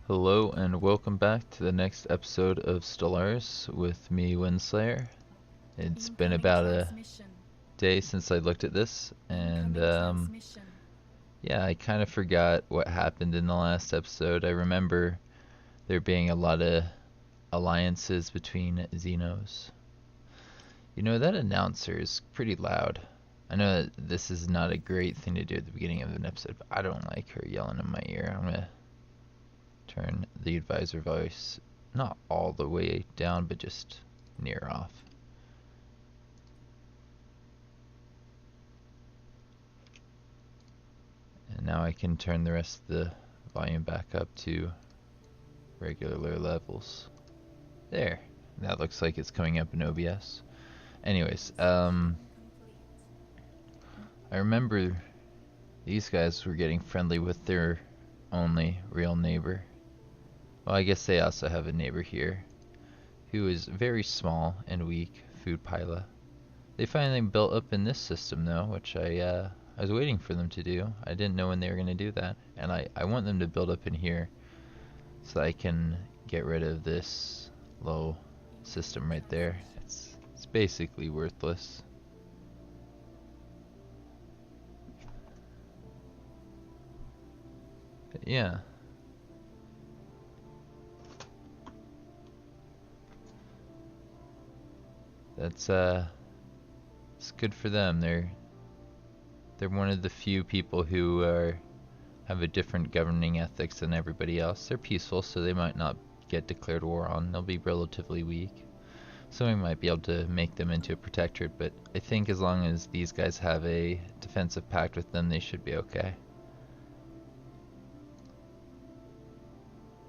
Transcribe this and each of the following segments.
Hello and welcome back to the next episode of Stellaris with me, Windslayer. It's been about a day since I looked at this, and yeah, I kind of forgot what happened in the last episode. I remember there being a lot of alliances between xenos. You know, that announcer is pretty loud. I know that this is not a great thing to do at the beginning of an episode, but I don't like her yelling in my ear. I'm gonna turn the advisor voice not all the way down, but just near off. And now I can turn the rest of the volume back up to regular levels. There. That looks like it's coming up in OBS. Anyways, I remember these guys were getting friendly with their only real neighbor. Well, I guess they also have a neighbor here who is very small and weak, Food Pila. They finally built up in this system though, which I was waiting for them to do. I didn't know when they were going to do that, and I want them to build up in here so I can get rid of this low system right there. It's basically worthless. But yeah. That's it's good for them. They're one of the few people who have a different governing ethics than everybody else. They're peaceful, so they might not get declared war on. They'll be relatively weak. So we might be able to make them into a protectorate, but I think as long as these guys have a defensive pact with them, they should be okay.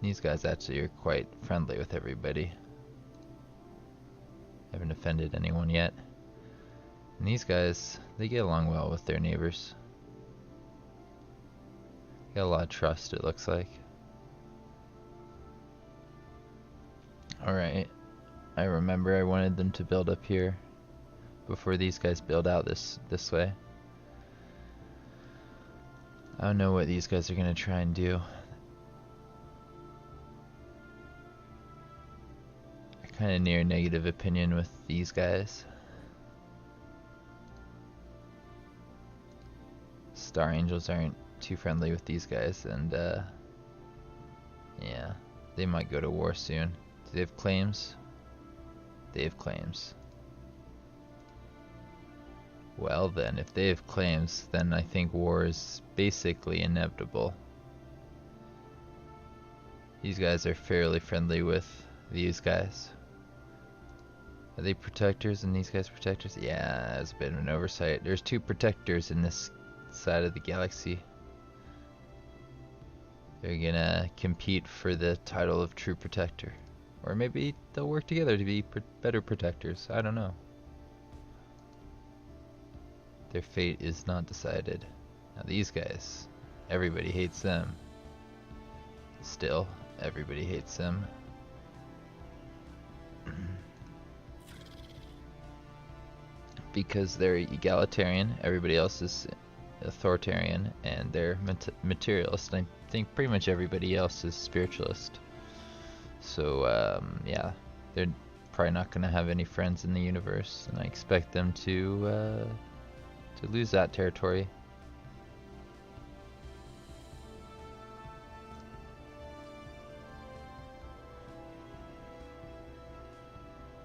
These guys actually are quite friendly with everybody. Haven't offended anyone yet. And these guys, they get along well with their neighbors. Got a lot of trust, it looks like. Alright. I remember I wanted them to build up here before these guys build out this way. I don't know what these guys are going to try and do. I kind of near negative opinion with these guys. Star Angels aren't too friendly with these guys, and yeah, they might go to war soon. Do they have claims? They have claims. Well then, if they have claims, then I think war is basically inevitable. These guys are fairly friendly with these guys. Are they protectors and these guys protectors? Yeah, that's a bit of an oversight. There's two protectors in this side of the galaxy. They're gonna compete for the title of true protector. Or maybe they'll work together to be better protectors. I don't know. Their fate is not decided. Now these guys, everybody hates them. Still, everybody hates them. Because they're egalitarian, everybody else is authoritarian, and they're materialist. I think pretty much everybody else is spiritualist. So yeah, they're probably not going to have any friends in the universe, and I expect them to lose that territory.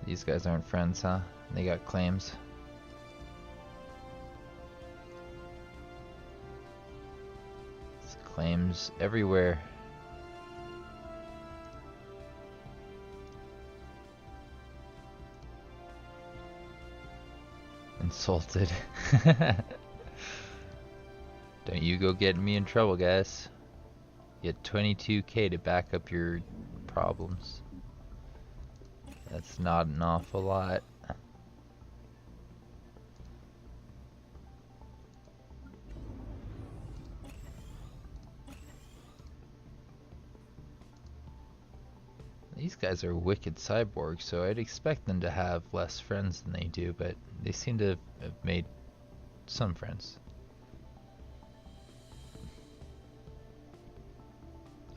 These guys aren't friends, huh? They got claims. It's claims everywhere. Insulted. Don't you go getting me in trouble, guys. You get 22k to back up your problems. That's not an awful lot. These guys are wicked cyborgs, so I'd expect them to have less friends than they do, but they seem to have made some friends.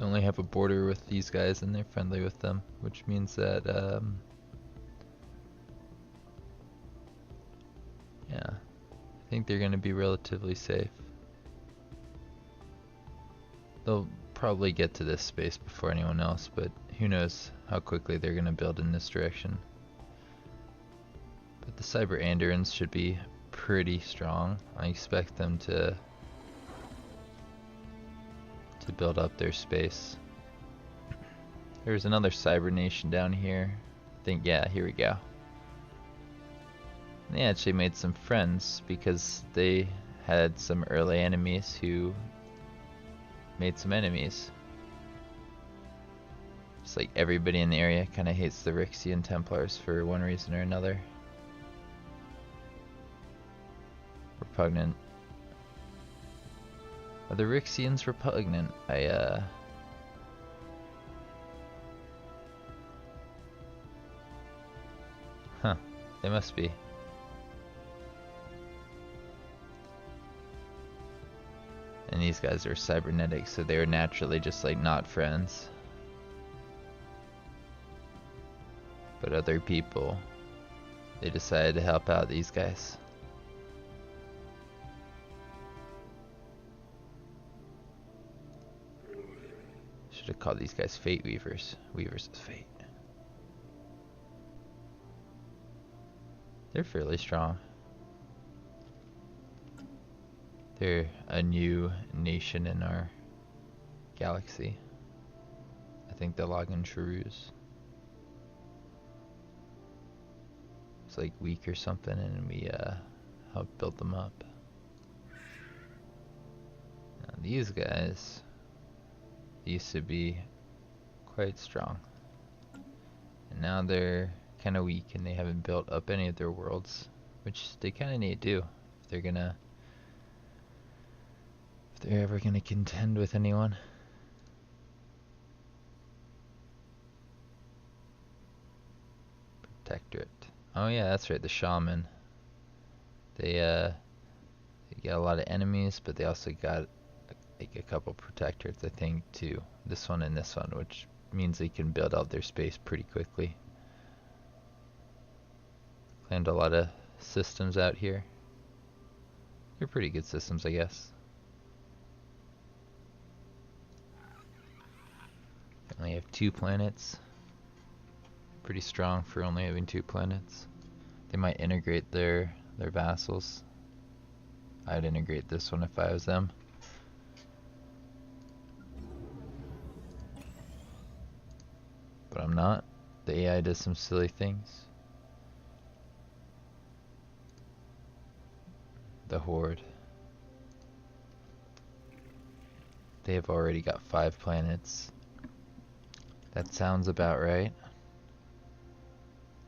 only have a border with these guys and they're friendly with them, which means that yeah, I think they're gonna be relatively safe. They'll probably get to this space before anyone else, but who knows how quickly they're gonna build in this direction. But the Cyber Andorans should be pretty strong. I expect them to build up their space. There's another cyber nation down here. I think, yeah, here we go. They actually made some friends because they had some early enemies who made some enemies. It's like everybody in the area kind of hates the Rixian Templars for one reason or another. Repugnant. Are the Rixians repugnant? Huh. They must be. And these guys are cybernetics, so they were naturally just like not friends. But other people, they decided to help out these guys. Should have called these guys Fate Weavers. Weavers of Fate. They're fairly strong. They're a new nation in our galaxy. I think the Logan Shrews. It's like weak or something, and we helped build them up. Now these guys used to be quite strong, and now they're kind of weak, and they haven't built up any of their worlds, which they kind of need to do if they're ever gonna contend with anyone. Protectorate. Oh yeah, that's right, the shaman. They got a lot of enemies, but they also got like a couple protectorates, I think, too. This one and this one, which means they can build out their space pretty quickly. Planned a lot of systems out here. They're pretty good systems, I guess. Only have 2 planets. Pretty strong for only having 2 planets. They might integrate their vassals. I'd integrate this one if I was them. But I'm not. The AI does some silly things. The Horde. They have already got 5 planets. That sounds about right.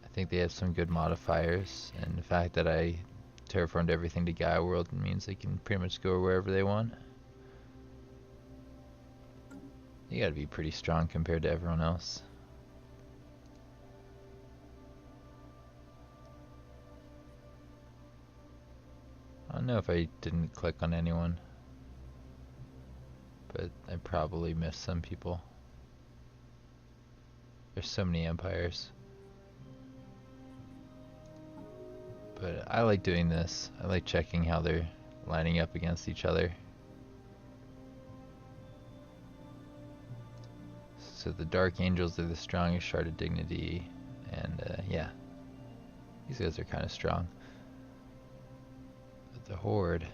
I think they have some good modifiers, and the fact that I terraformed everything to Gaia World means they can pretty much go wherever they want. You gotta be pretty strong compared to everyone else. I don't know if I didn't click on anyone, but I probably missed some people. There's so many empires. But I like doing this. I like checking how they're lining up against each other. So the Dark Angels are the strongest Shard of Dignity, and yeah, these guys are kind of strong. But the Horde,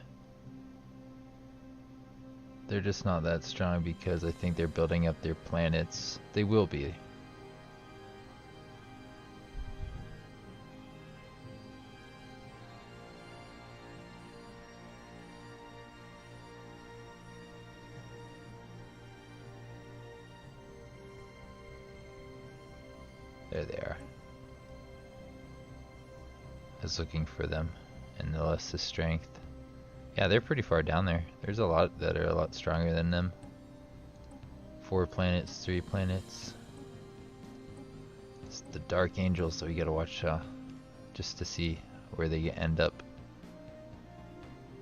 they're just not that strong because I think they're building up their planets. They will be. There they are. I was looking for them in the list of strength. Yeah, they're pretty far down there. There's a lot that are a lot stronger than them. 4 planets, 3 planets. It's the Dark Angels that we gotta watch just to see where they end up.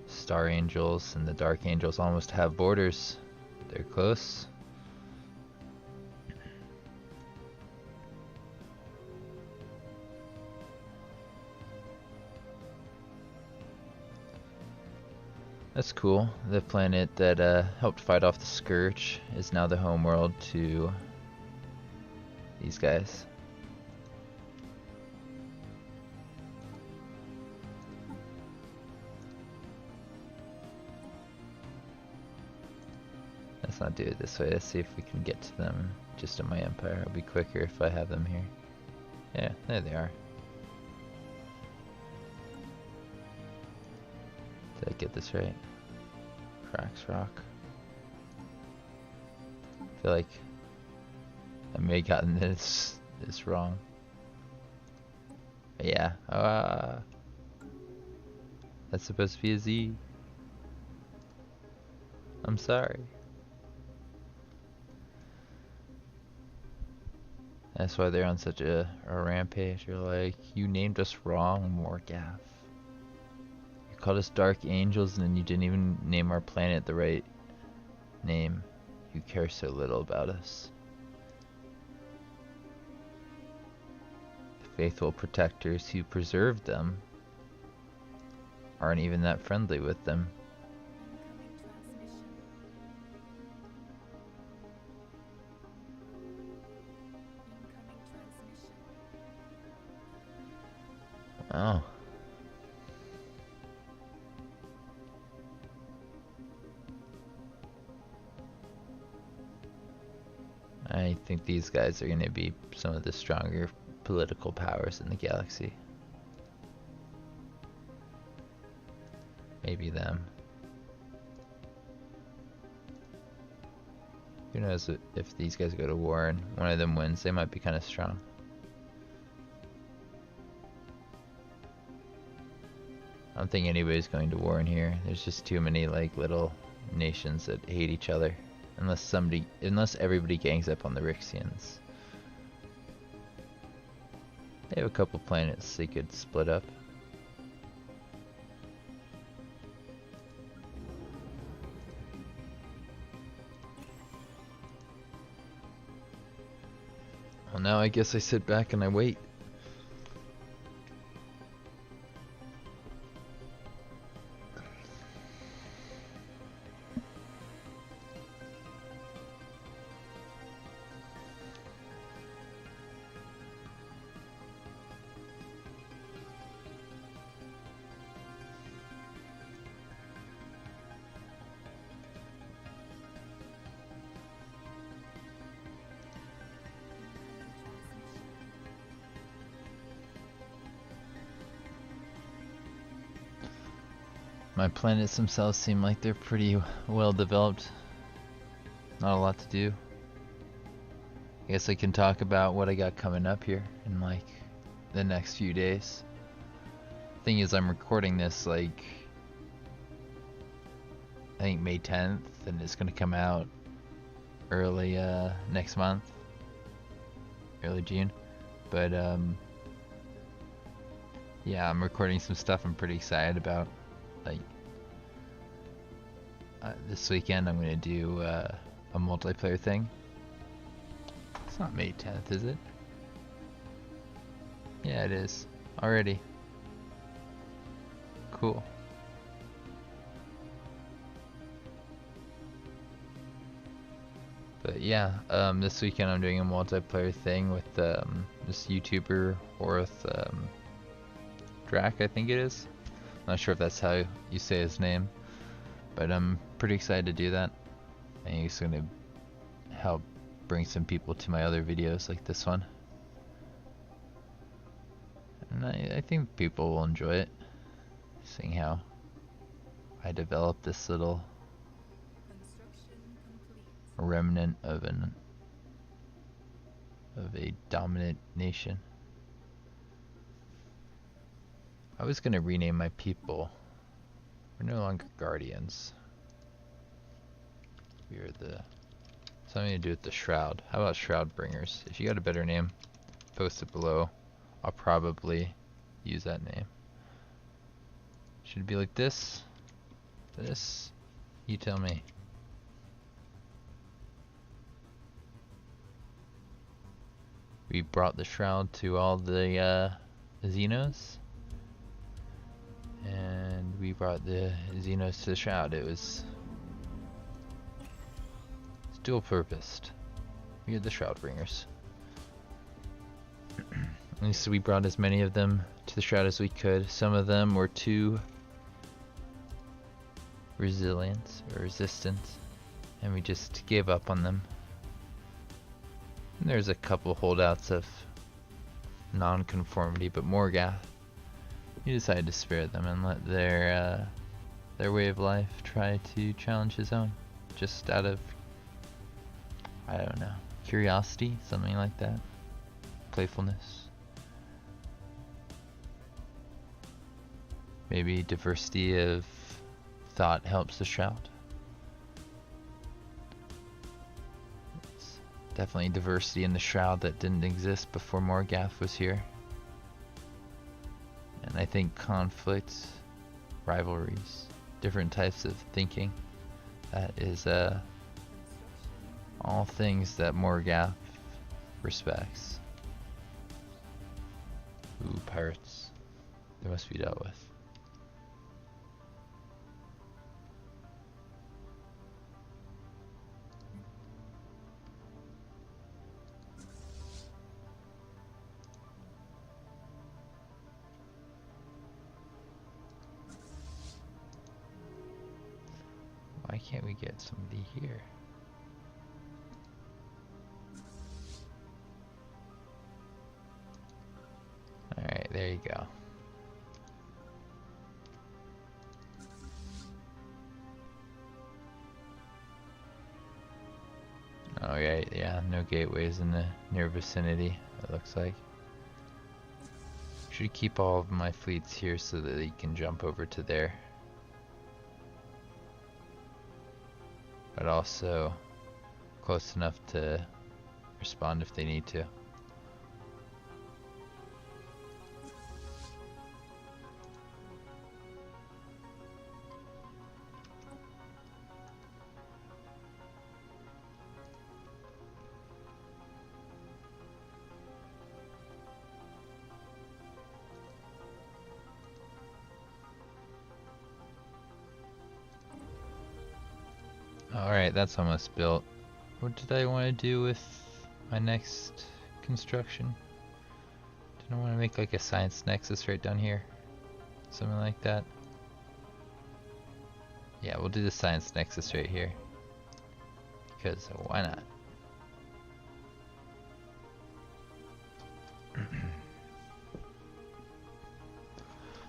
Star Angels and the Dark Angels almost have borders. They're close. That's cool. The planet that helped fight off the Scourge is now the homeworld to these guys. Let's not do it this way. Let's see if we can get to them just in my empire. It'll be quicker if I have them here. Yeah, there they are. Did I get this right? Cracks Rock. I feel like I may have gotten this wrong. But yeah. That's supposed to be a Z. I'm sorry. That's why they're on such a rampage. You're like, you named us wrong, Moregaf. You called us Dark Angels and then you didn't even name our planet the right name. You care so little about us. The faithful protectors who preserved them aren't even that friendly with them. Oh. I think these guys are going to be some of the stronger political powers in the galaxy. Maybe them. Who knows if these guys go to war and one of them wins, they might be kind of strong. I don't think anybody's going to war in here. There's just too many like little nations that hate each other. Unless everybody gangs up on the Rixians. They have a couple planets they could split up. Well, now I guess I sit back and I wait. My planets themselves seem like they're pretty well developed. Not a lot to do. I guess I can talk about what I got coming up here in like the next few days. Thing is, I'm recording this like I think May 10th, and it's gonna come out early next month, early June. But yeah, I'm recording some stuff I'm pretty excited about. Like this weekend I'm gonna do a multiplayer thing. It's not May 10th, is it? Yeah, it is. Already. Cool. But yeah, this weekend I'm doing a multiplayer thing with this YouTuber, Horath Drac, I think it is. Not sure if that's how you say his name, but I'm pretty excited to do that. I think it's going to help bring some people to my other videos like this one. And I think people will enjoy it, seeing how I developed this little remnant of a dominant nation. I was gonna rename my people. We're no longer guardians. We are something to do with the shroud. How about shroud bringers? If you got a better name, post it below. I'll probably use that name. Should it be like this? This? You tell me. We brought the shroud to all the xenos. And we brought the xenos to the shroud. It's dual purposed. We are the shroud bringers. At least we brought as many of them to the shroud as we could. Some of them were too resilient or resistant, and we just gave up on them. And there's a couple holdouts of non-conformity, but Moregaf, he decided to spare them and let their way of life try to challenge his own, just out of, I don't know, curiosity, something like that, playfulness. Maybe diversity of thought helps the shroud. It's definitely diversity in the shroud that didn't exist before Moregaf was here. And I think conflict, rivalries, different types of thinking, that is all things that Moregaf respects. Ooh, pirates. They must be dealt with. Why can't we get somebody here? Alright, there you go. Alright, yeah, no gateways in the near vicinity, it looks like. Should keep all of my fleets here so that they can jump over to there. But also close enough to respond if they need to. Alright, that's almost built. What did I want to do with my next construction? Did I want to make like a science nexus right down here? Something like that? Yeah, we'll do the science nexus right here. Because why not?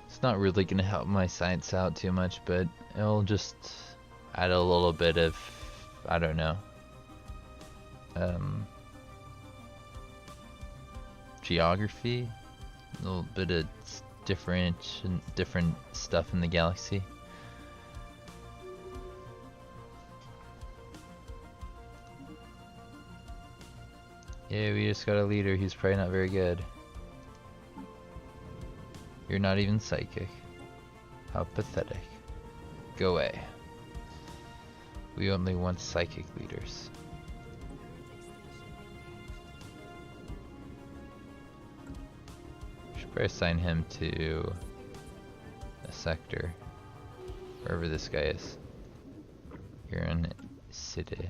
It's not really going to help my science out too much, but it'll just add a little bit of, I don't know, geography, a little bit of different stuff in the galaxy. Yeah, we just got a leader who's probably not very good. You're not even psychic. How pathetic. Go away. We only want psychic leaders. Should probably assign him to a sector, wherever this guy is. Here in City.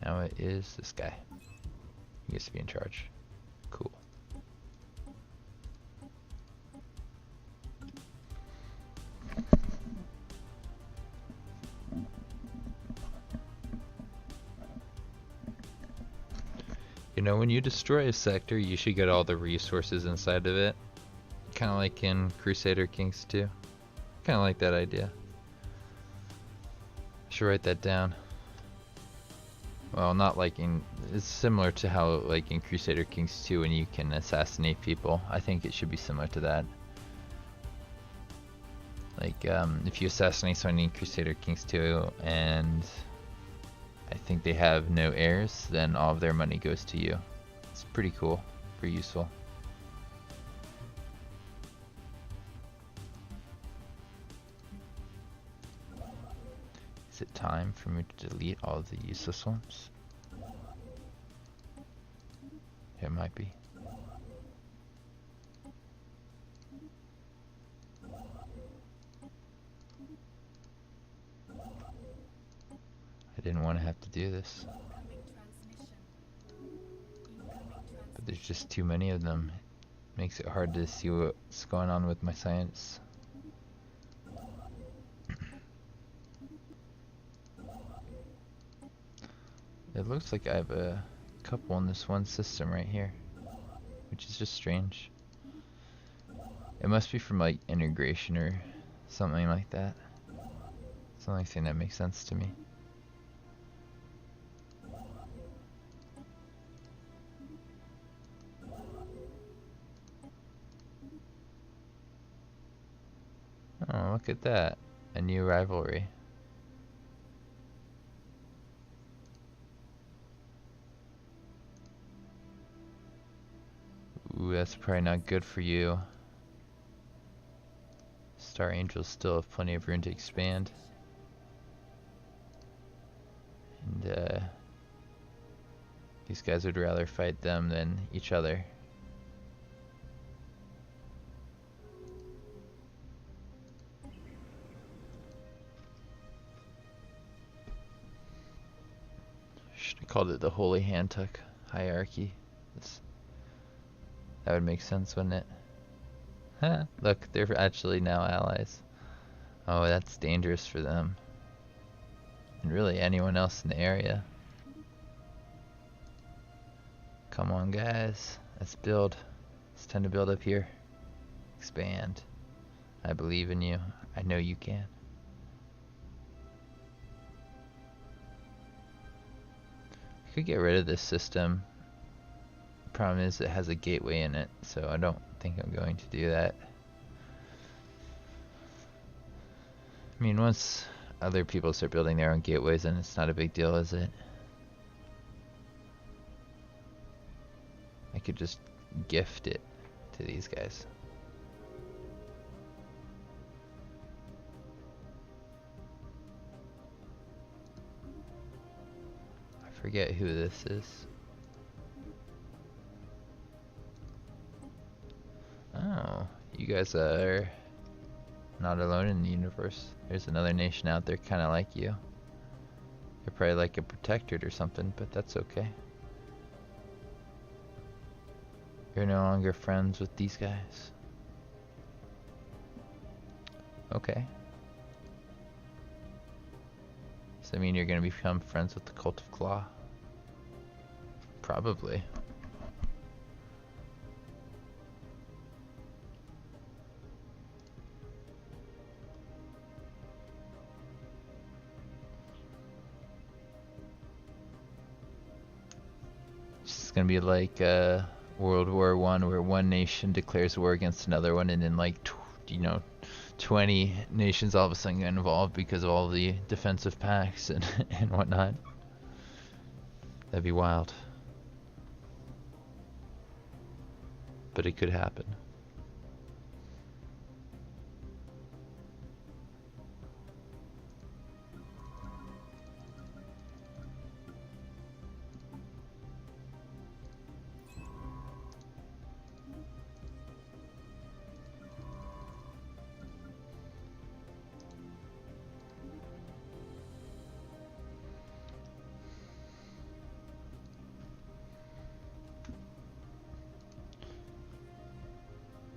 Now it is this guy. He gets to be in charge. Cool. You know, when you destroy a sector, you should get all the resources inside of it. Kind of like in Crusader Kings 2. Kind of like that idea. Should write that down. Well, not like in, it's similar to how like in Crusader Kings 2 when you can assassinate people. I think it should be similar to that. Like if you assassinate someone in Crusader Kings 2 and I think they have no heirs, then all of their money goes to you. It's pretty cool, pretty useful. Is it time for me to delete all of the useless ones? might be. I didn't want to have to do this. But there's just too many of them. It makes it hard to see what's going on with my science. It looks like I have a couple in this one system right here, which is just strange. It must be from like integration or something like that. It's the only thing that makes sense to me. Oh, look at that. A new rivalry. Ooh, that's probably not good for you. Star Angels still have plenty of room to expand. And these guys would rather fight them than each other. Should have called it the Holy Handtuck Hierarchy. That would make sense, wouldn't it? Huh, look, they're actually now allies. Oh, that's dangerous for them. And really anyone else in the area. Come on, guys. Let's build. It's time to build up here. Expand. I believe in you. I know you can. I could get rid of this system. Problem is it has a gateway in it, so I don't think I'm going to do that. I mean, once other people start building their own gateways, then it's not a big deal, is it? I could just gift it to these guys. I forget who this is. Oh, you guys are not alone in the universe. There's another nation out there kind of like you. They're probably like a protectorate or something, but that's okay. You're no longer friends with these guys. Okay. Does that mean you're gonna become friends with the Cult of Claw? Probably. It's gonna be like World War I, where one nation declares war against another one, and then like 20 nations all of a sudden get involved because of all the defensive pacts and and whatnot. That'd be wild, but it could happen.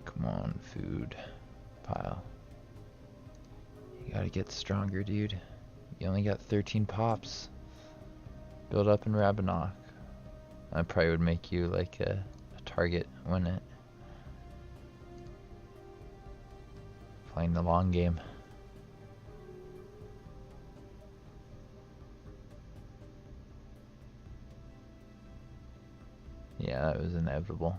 Come on, food pile. You gotta get stronger, dude. You only got 13 pops. Build up in Rabanok. I probably would make you like a target, wouldn't it? Playing the long game. Yeah, that was inevitable.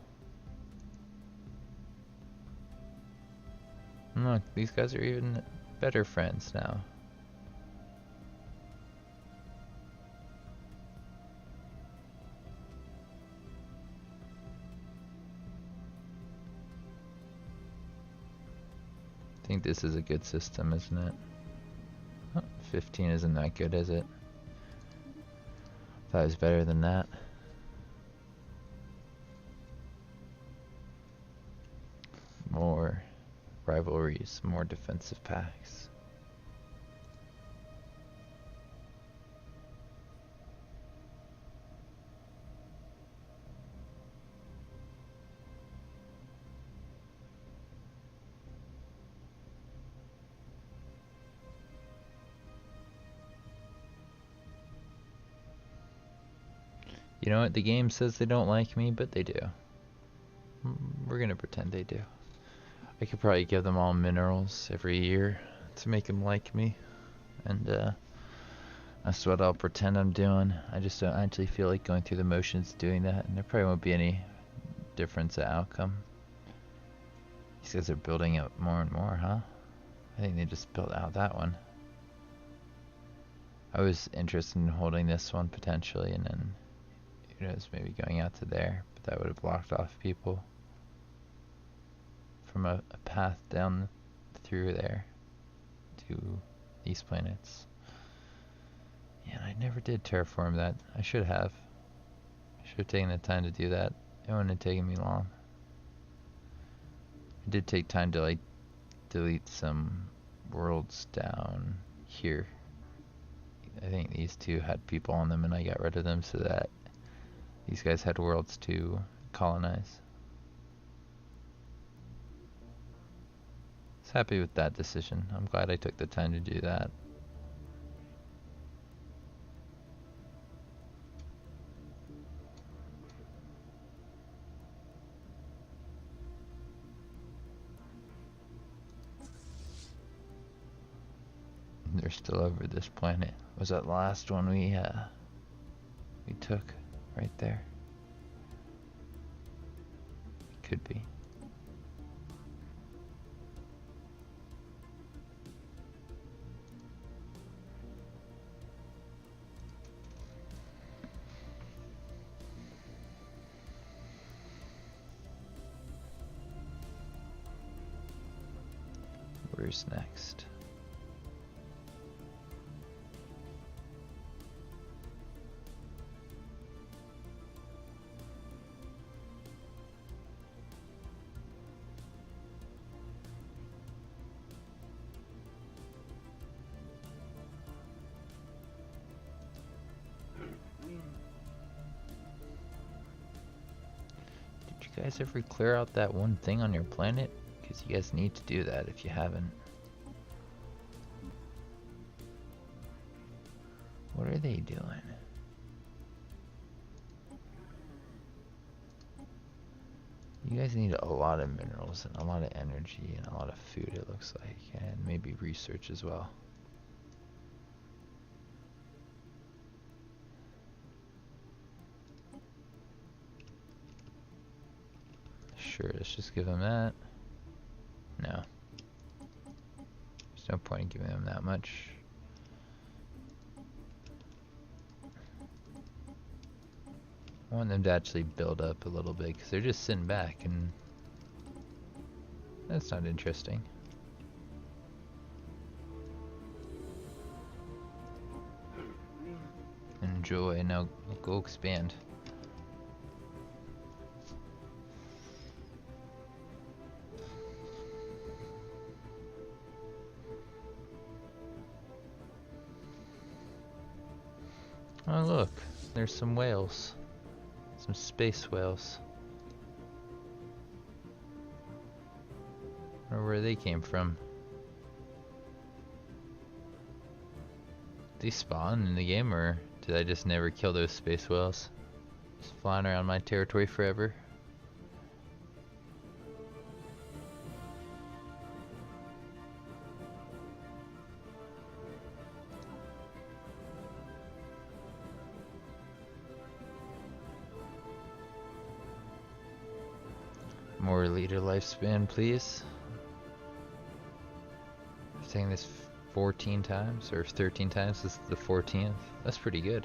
And look, these guys are even better friends now. I think this is a good system, isn't it? Oh, 15 isn't that good, is it? Thought it was better than that. rivalries, more defensive packs. You know what? The game says they don't like me, but they do. We're gonna pretend they do. I could probably give them all minerals every year to make them like me. And that's what I'll pretend I'm doing. I just don't actually feel like going through the motions doing that. And there probably won't be any difference in outcome. These guys are building up more and more, huh? I think they just built out that one. I was interested in holding this one potentially, and then who knows, maybe going out to there, but that would have blocked off people from a path down through there to these planets. Yeah, and I never did terraform that. I should have. I should have taken the time to do that. It wouldn't have taken me long. I did take time to like delete some worlds down here. I think these two had people on them and I got rid of them so that these guys had worlds to colonize. I was happy with that decision. I'm glad I took the time to do that. They're still over this planet. Was that last one we took right there? Could be. Where's next? You guys ever clear out that one thing on your planet? Because you guys need to do that if you haven't. What are they doing? You guys need a lot of minerals and a lot of energy and a lot of food, it looks like, and maybe research as well. Sure, let's just give them that. No. There's no point in giving them that much. I want them to actually build up a little bit because they're just sitting back and that's not interesting. Enjoy, now go expand. Oh look, there's some whales. Some space whales. I wonder where they came from. Did they spawn in the game or did I just never kill those space whales? Just flying around my territory forever. More leader lifespan, please. I'm saying this 14 times or 13 times. This is the 14th. That's pretty good.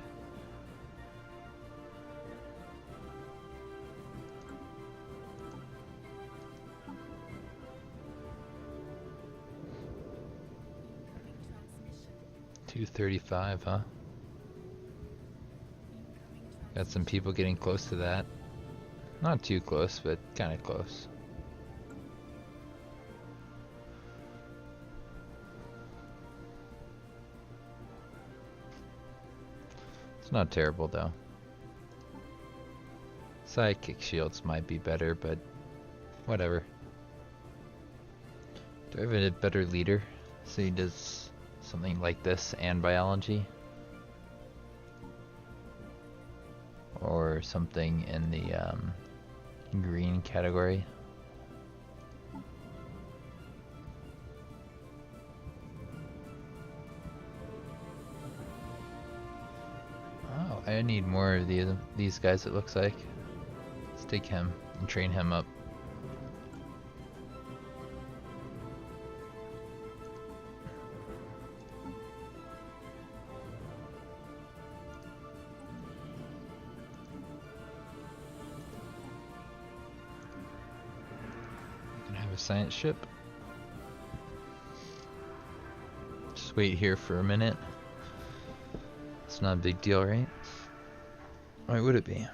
$235, huh? Got some people getting close to that. Not too close, but kind of close. It's not terrible though. Psychic shields might be better, but whatever. Do I have a better leader? So he does something like this and biology? Or something in the green category? Oh, I need more of these guys, it looks like. Let's take him and train him up. A science ship. Just wait here for a minute. It's not a big deal, right? Why would it be?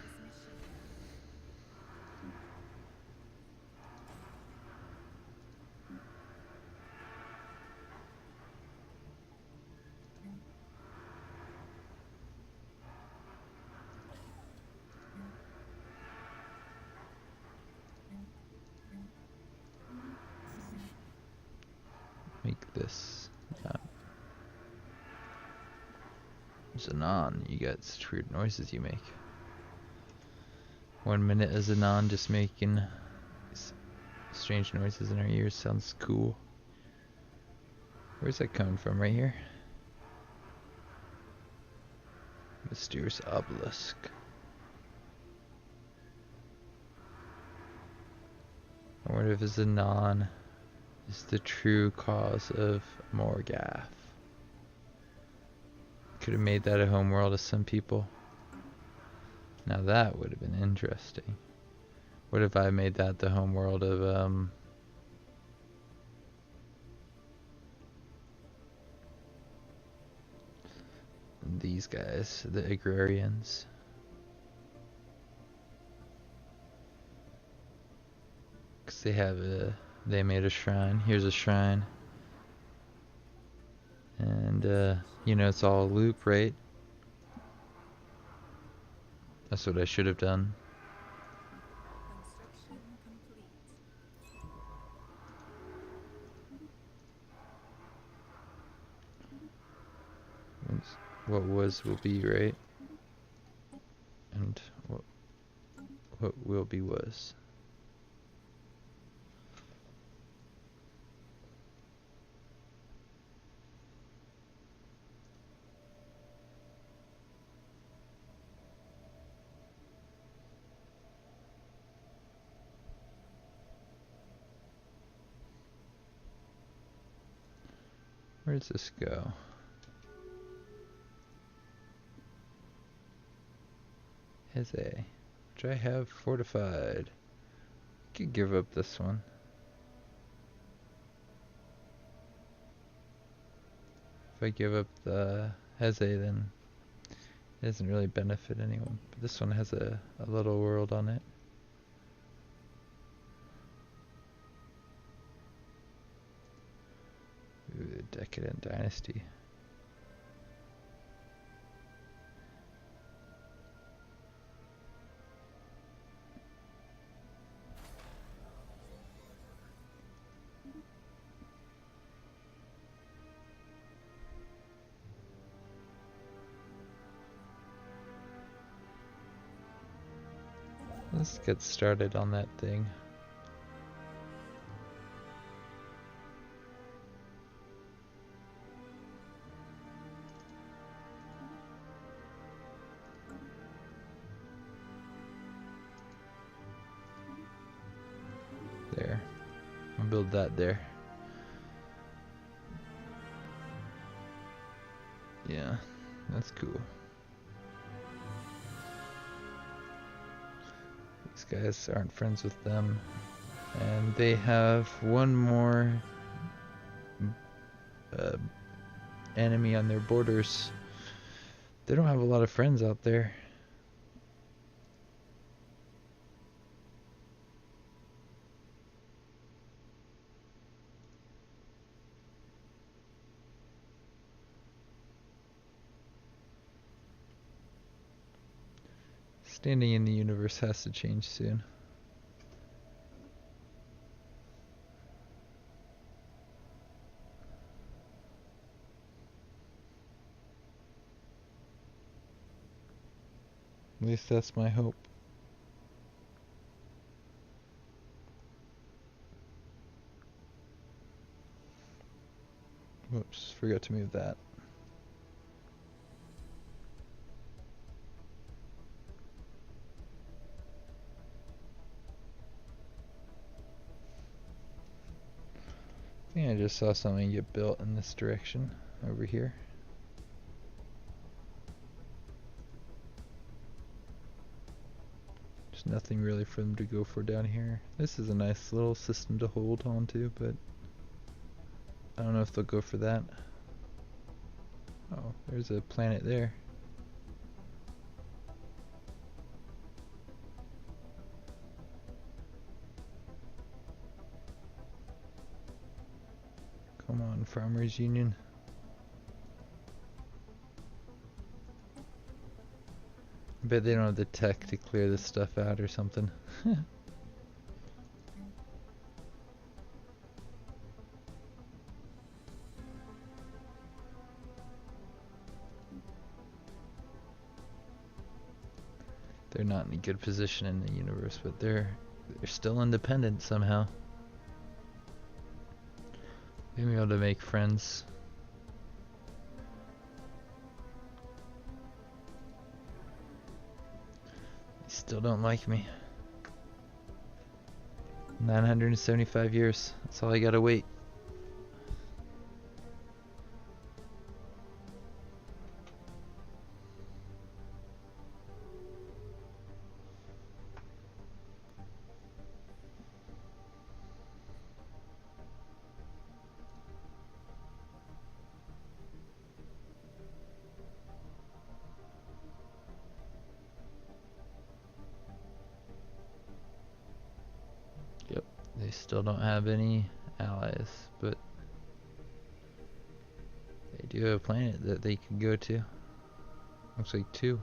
Make this. Xenon, you got such weird noises you make. 1 minute as Xenon just making strange noises in our ears. Sounds cool. Where's that coming from? Right here? Mysterious obelisk. I wonder if Xenon is the true cause of Moregaf. Could have made that a homeworld of some people. Now that would have been interesting. What if I made that the homeworld of these guys, the agrarians? Cause they made a shrine. Here's a shrine. And you know, it's all a loop, right? That's what I should have done. What was will be, right? And what will be was. Where does this go? Heze, which I have fortified. I could give up this one. If I give up the Heze, then it doesn't really benefit anyone. But this one has a little world on it. Ooh, Decadent Dynasty. Let's get started on that thing. There. I'll build that there. Yeah, that's cool. These guys aren't friends with them. And they have one more enemy on their borders. They don't have a lot of friends out there. Standing in the universe has to change soon. At least that's my hope. Whoops, forgot to move that. I think I just saw something get built in this direction over here. There's nothing really for them to go for down here. This is a nice little system to hold on to, but I don't know if they'll go for that. Oh, there's a planet there. Come on, Farmers Union. I bet they don't have the tech to clear this stuff out or something. They're not in a good position in the universe, but they're still independent somehow. Maybe able to make friends. They still don't like me. 975 years. That's all I gotta wait. They still don't have any allies, but they do have a planet that they can go to. Looks like 2.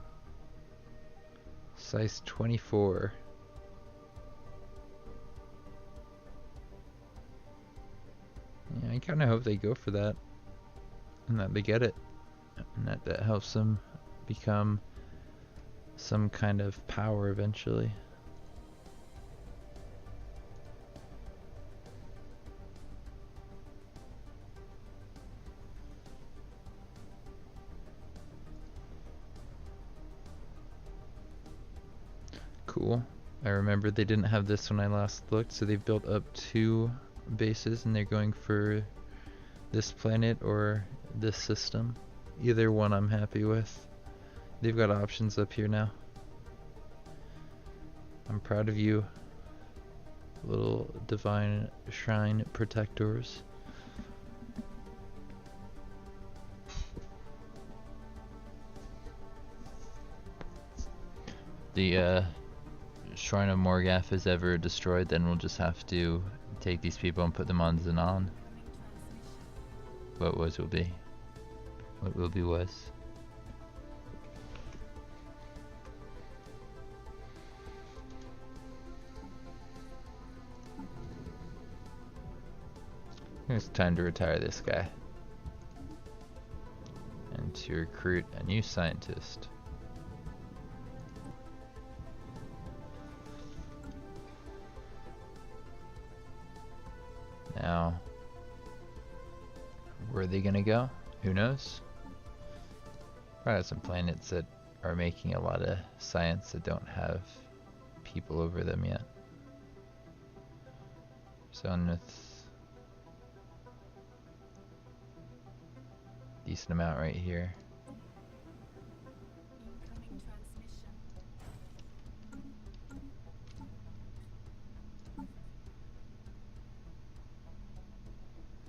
Size 24. Yeah, I kind of hope they go for that, and that they get it, and that helps them become some kind of power eventually. Cool. I remember they didn't have this when I last looked, so they've built up 2 bases and they're going for this planet or this system. Either one I'm happy with. They've got options up here now. I'm proud of you, little divine shrine protectors. The Shrine of Moregaf is ever destroyed, then we'll just have to take these people and put them on Xenon. What was will be. What will be was. It's time to retire this guy. And to recruit a new scientist. Now, where are they gonna go? Who knows? Probably some planets that are making a lot of science that don't have people over them yet. So with decent amount right here.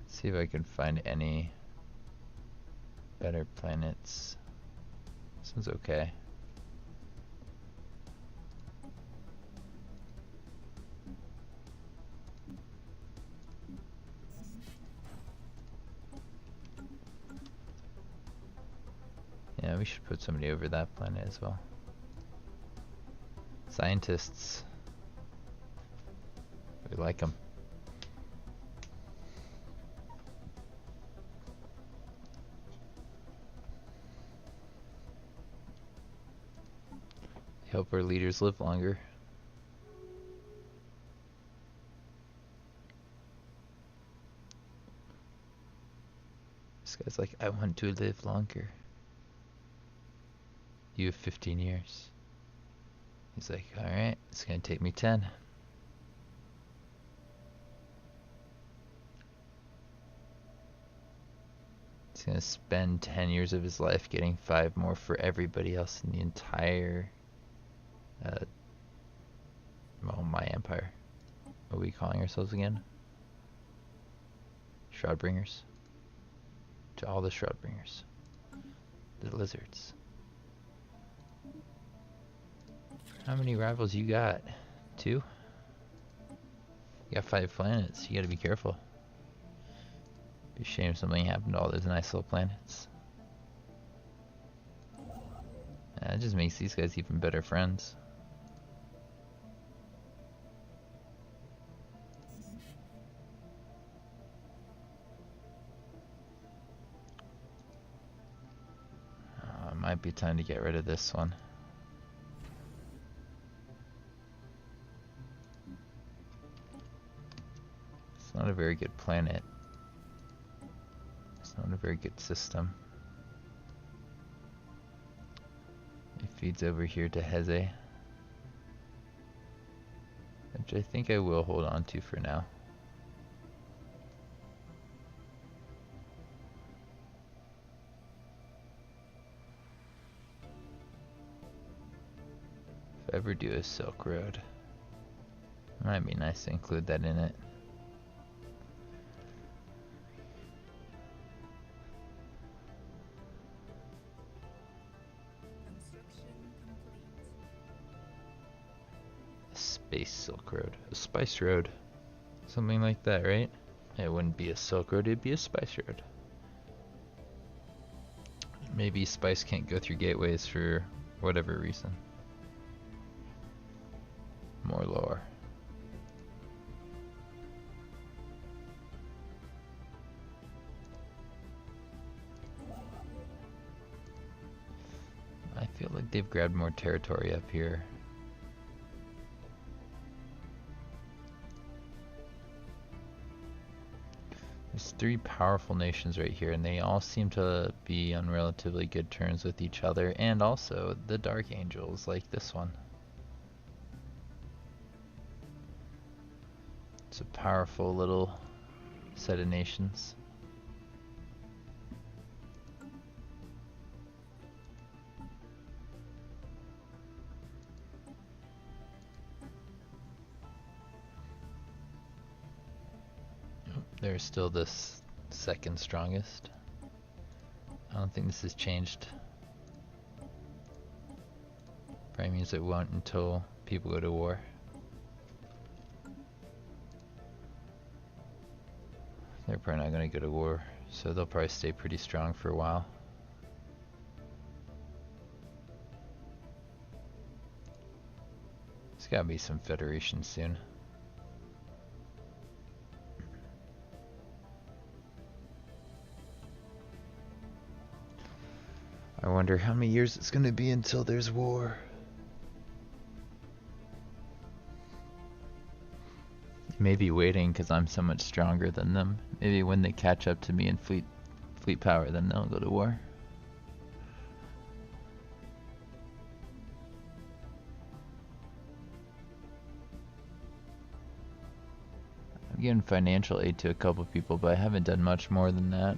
See if I can find any better planets. This one's okay. Yeah, we should put somebody over that planet as well. Scientists. We like them. Help our leaders live longer. This guy's like, I want to live longer. You have 15 years. He's like, alright, it's gonna take me 10. He's gonna spend 10 years of his life getting 5 more for everybody else in the entire well, my empire. What are we calling ourselves again? Shroudbringers. To all the Shroudbringers. The lizards. How many rivals you got? 2? You got 5 planets. You gotta be careful. Be a shame if something happened to all those nice little planets. That just makes these guys even better friends. Might be time to get rid of this one. It's not a very good planet. It's not a very good system. It feeds over here to Heze, which I think I will hold on to for now. If I ever do a Silk Road, it might be nice to include that in it. A Space Silk Road. A Spice Road. Something like that, right? It wouldn't be a Silk Road, it'd be a Spice Road. Maybe Spice can't go through gateways for whatever reason. More lore. I feel like they've grabbed more territory up here. There's 3 powerful nations right here, and they all seem to be on relatively good terms with each other, and also the Dark Angels, like this one. It's a powerful little set of nations. They're still the second strongest. I don't think this has changed. Probably means it won't until people go to war. They're probably not going to go to war, so they'll probably stay pretty strong for a while. There's got to be some federation soon. I wonder how many years it's going to be until there's war. Maybe waiting because I'm so much stronger than them. Maybe when they catch up to me in fleet power, then they'll go to war. I've given financial aid to a couple people, but I haven't done much more than that.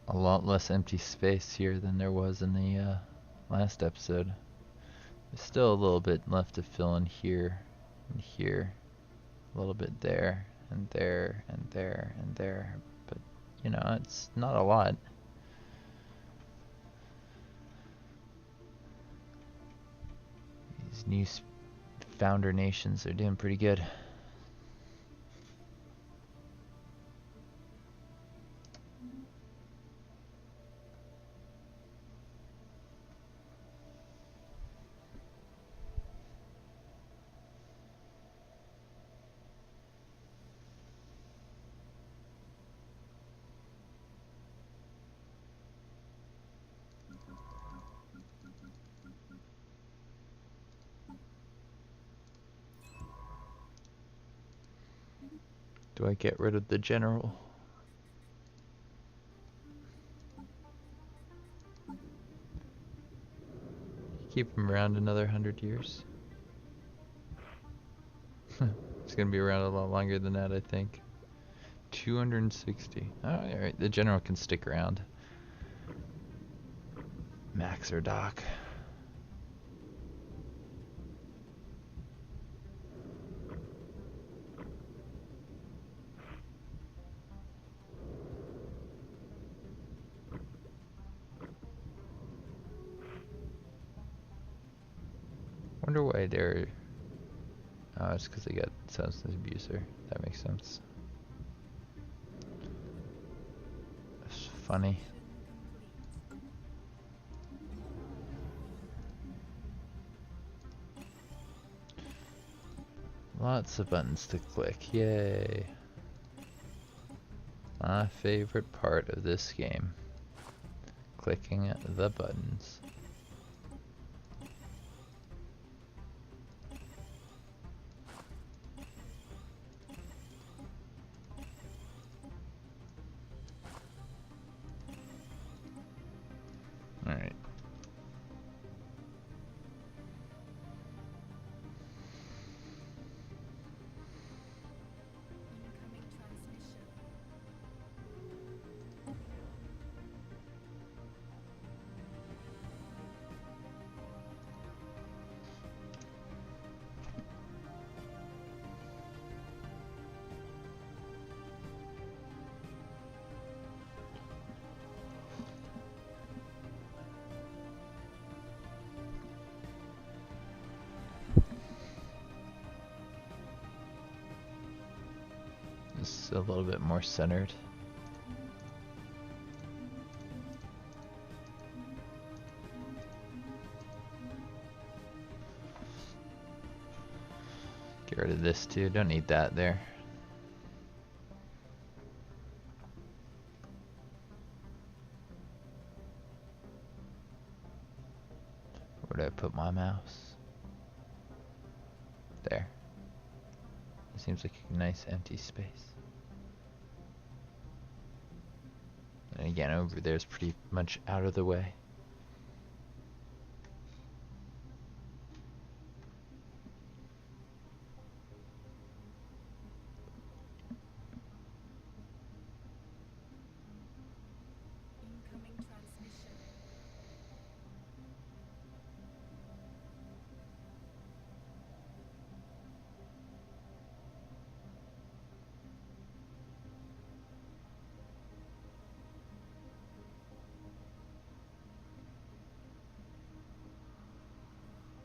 A lot less empty space here than there was in the last episode. There's still a little bit left to fill in here and here. a little bit there, and there, and there, and there. But, you know, it's not a lot. These new founder nations are doing pretty good. Do I get rid of the general? Keep him around another 100 years. It's gonna be around a lot longer than that, I think. 260. Alright, the general can stick around. Max or Doc. Wonder why they're... Oh, it's because they got substance abuser. That makes sense. That's funny. Lots of buttons to click. Yay. My favorite part of this game. Clicking the buttons. Alright. This is a little bit more centered. Get rid of this too, don't need that there. Where do I put my mouse? There. It seems like a nice empty space. And again, over there is pretty much out of the way.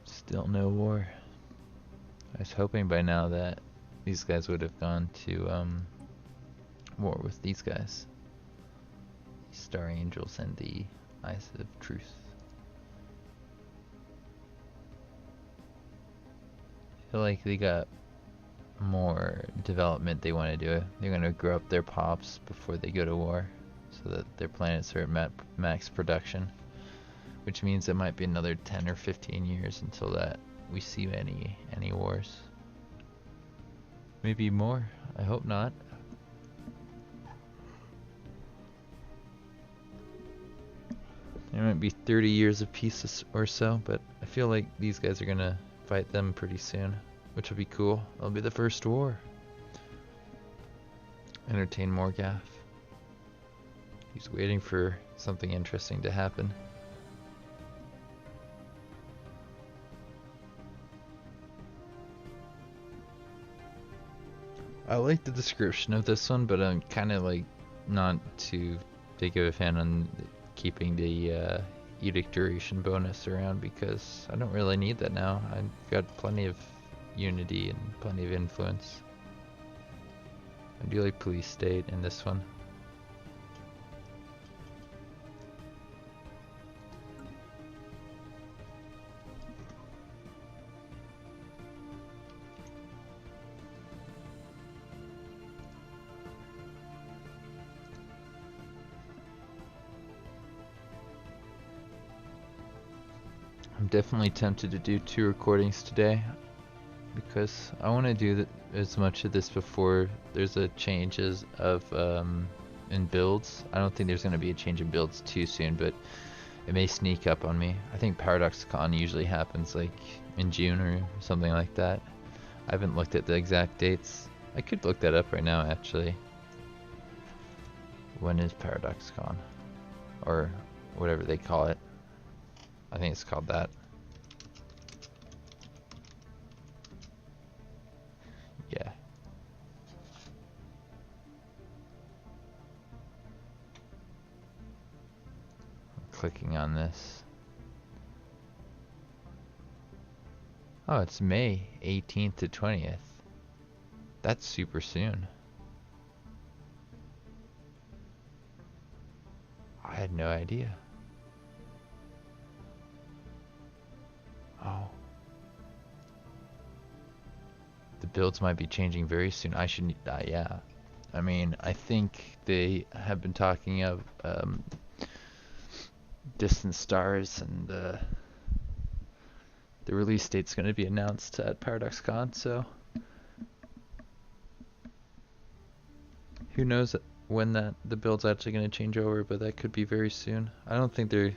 Still no war. I was hoping by now that these guys would have gone to war with these guys. Star Angels and the Eyes of Truth. I feel like they got more development they want to do. They're going to grow up their pops before they go to war so that their planets are at max production. Which means it might be another 10 or 15 years until that we see any wars. Maybe more. I hope not. There might be 30 years of peace or so, but I feel like these guys are gonna fight them pretty soon, which will be cool. It'll be the first war. Entertain Moregaf. He's waiting for something interesting to happen. I like the description of this one, but I'm kind of like not too big of a fan on keeping the edict duration bonus around because I don't really need that now. I've got plenty of unity and plenty of influence. I do like police state in this one. I'm definitely tempted to do 2 recordings today because I want to do as much of this before there's a changes of in builds. I don't think there's going to be a change in builds too soon, but it may sneak up on me. I think ParadoxCon usually happens like in June or something like that. I haven't looked at the exact dates. I could look that up right now actually. When is ParadoxCon? Or whatever they call it. I think it's called that. Yeah. I'm clicking on this. Oh, it's May 18th to 20th. That's super soon. I had no idea. Oh. The builds might be changing very soon. I should, yeah. I mean, I think they have been talking of distant stars, and the release date's going to be announced at ParadoxCon, so who knows when the build's actually going to change over, but that could be very soon. I don't think they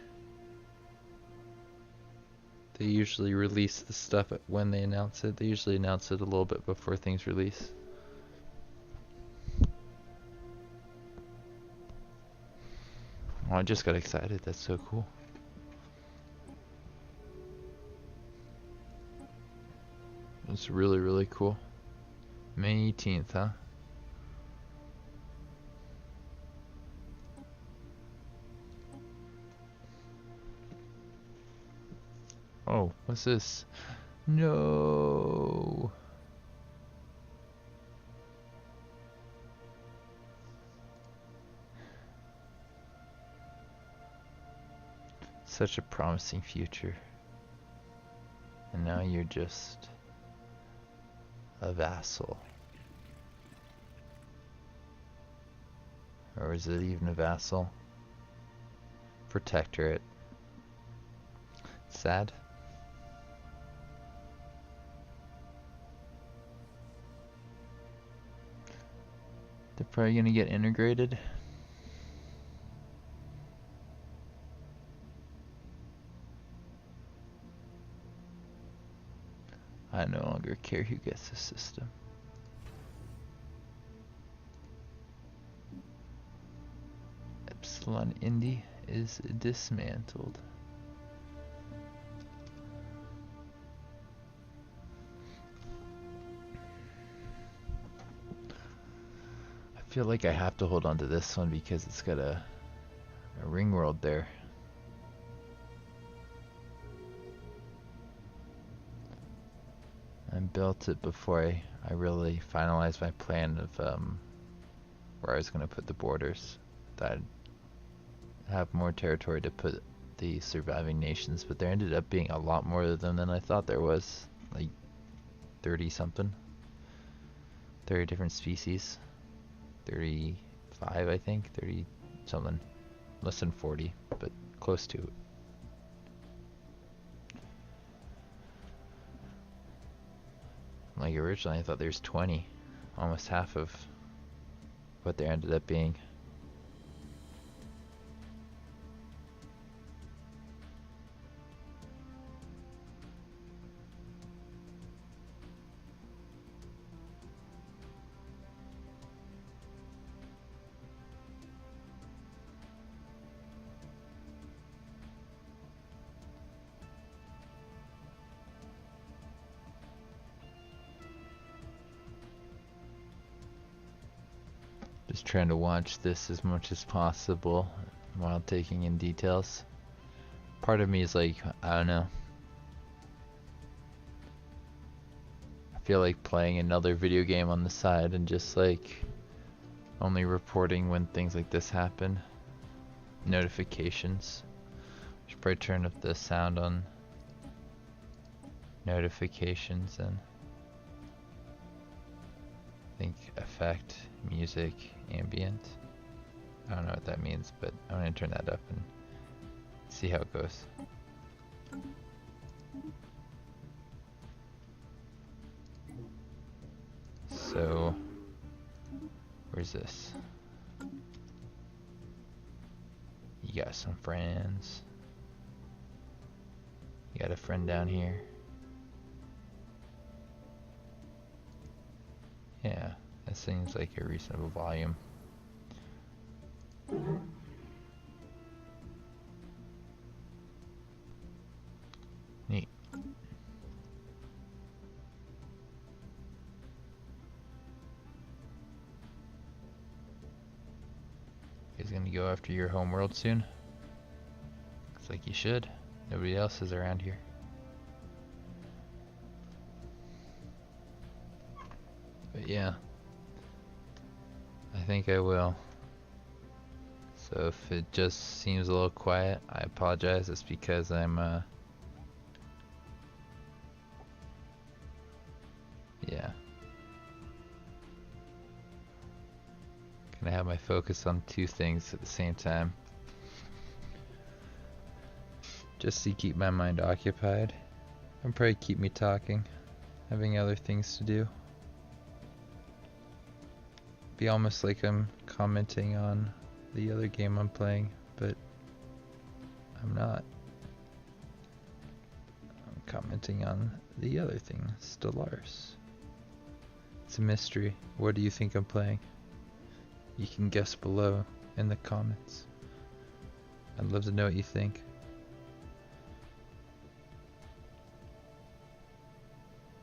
usually release the stuff when they announce it. They usually announce it a little bit before things release. Oh, I just got excited. That's so cool. It's really, really cool. May 18th, huh? Oh, what's this? No. Such a promising future. And now you're just a vassal. Or is it even a vassal? Protectorate. Sad. They're probably gonna get integrated. I no longer care who gets the system. Epsilon Indy is dismantled. I feel like I have to hold on to this one because it's got a ring world there. I built it before I really finalized my plan of where I was going to put the borders. That I'd have more territory to put the surviving nations, but there ended up being a lot more of them than I thought there was. Like 30 something. 30 different species. 35 I think. 30 something. Less than 40, but close to it. Like originally I thought there's 20, almost half of what there ended up being. just trying to watch this as much as possible while taking in details. Part of me is like, I don't know. I feel like playing another video game on the side and just like only reporting when things like this happen. Notifications. Should probably turn up the sound on notifications and I think effect, music, ambient. I don't know what that means, but I'm gonna turn that up and see how it goes. So, where's this? You got some friends. You got a friend down here. Yeah, that seems like a reasonable volume. Neat. You guys gonna go after your home world soon? Looks like you should. Nobody else is around here. But yeah, I think I will. So if it just seems a little quiet, I apologize. It's because I'm yeah, gonna have my focus on two things at the same time, just to keep my mind occupied and probably keep me talking, having other things to do. Be almost like I'm commenting on the other game I'm playing, but I'm not. I'm commenting on the other thing, Stellaris. It's a mystery. What do you think I'm playing? You can guess below in the comments. I'd love to know what you think.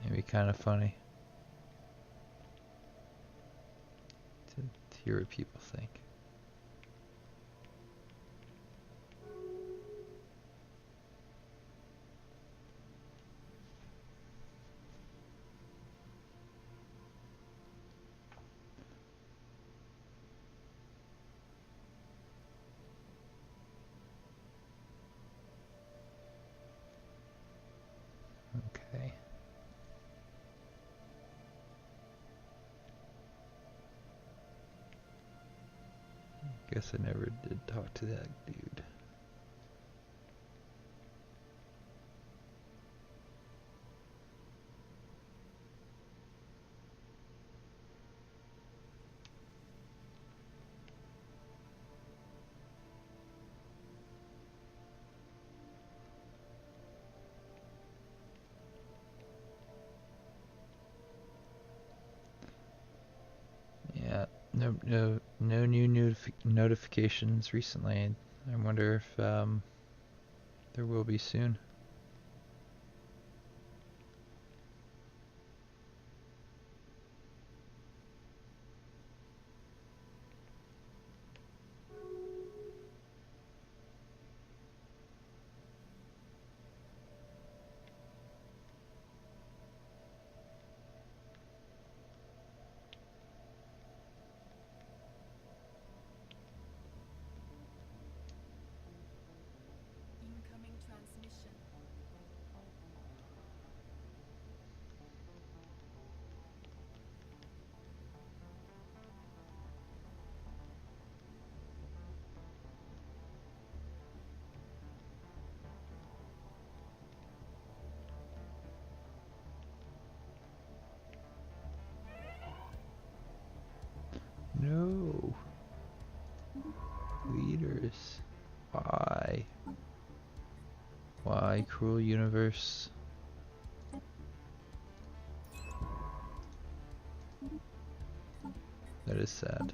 It'd be kind of funny to hear what people think. Okay. Guess I never did talk to that dude. Yeah, no new notifications recently. I wonder if there will be soon. No. Leaders. Why? Why, cruel universe? That is sad.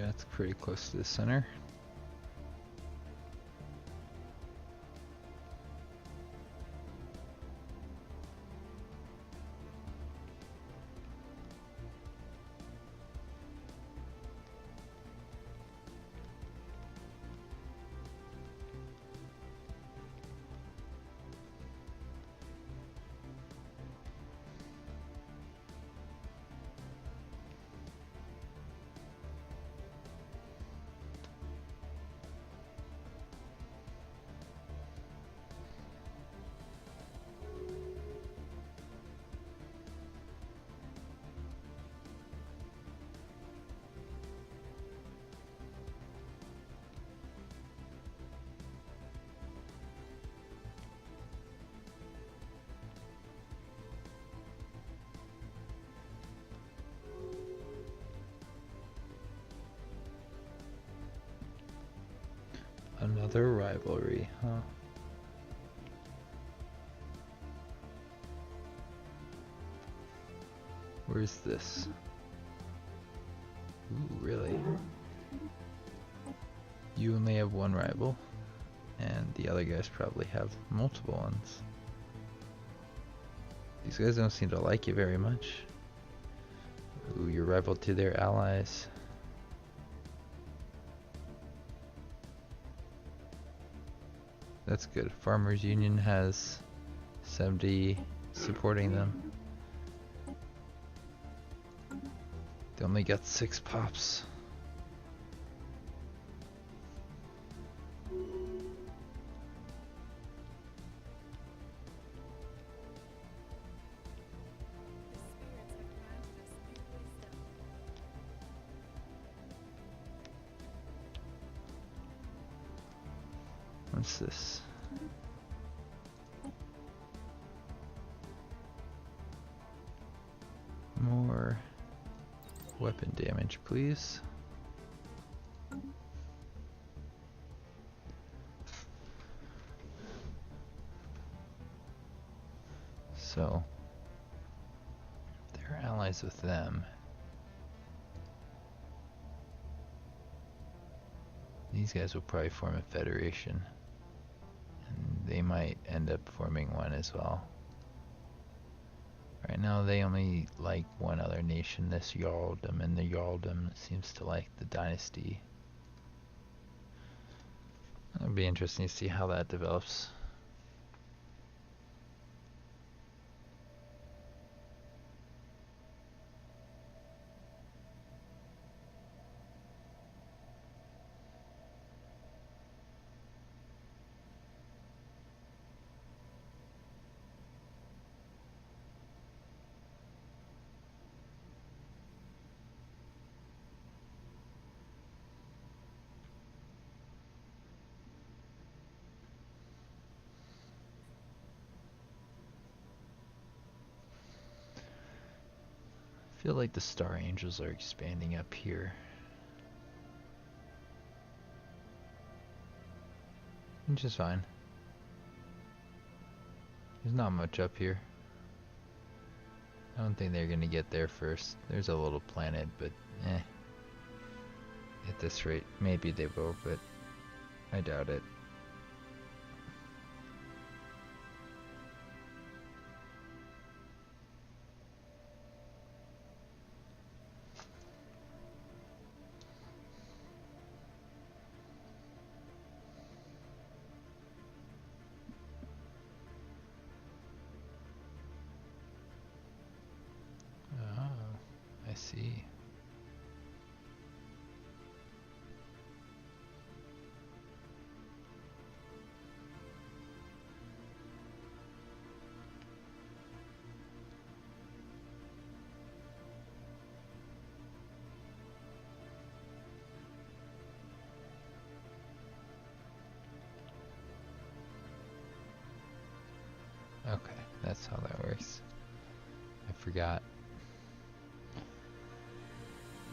That's pretty close to the center. Another rivalry, huh? Where's this? Ooh, really? You only have one rival, and the other guys probably have multiple ones. These guys don't seem to like you very much. Ooh, you're rival to their allies. That's good. Farmers Union has 70 supporting them. They only got 6 pops. What's this? More weapon damage, please. So, they're allies with them. These guys will probably form a federation. And they might end up forming one as well. Right now they only like one other nation, this Jarldom, and the Jarldom seems to like the dynasty. It'll be interesting to see how that develops. I feel like the Star Angels are expanding up here. Which is fine. There's not much up here. I don't think they're gonna get there first. There's a little planet, but eh. At this rate, maybe they will, but I doubt it. I see. Okay, that's how that works. I forgot.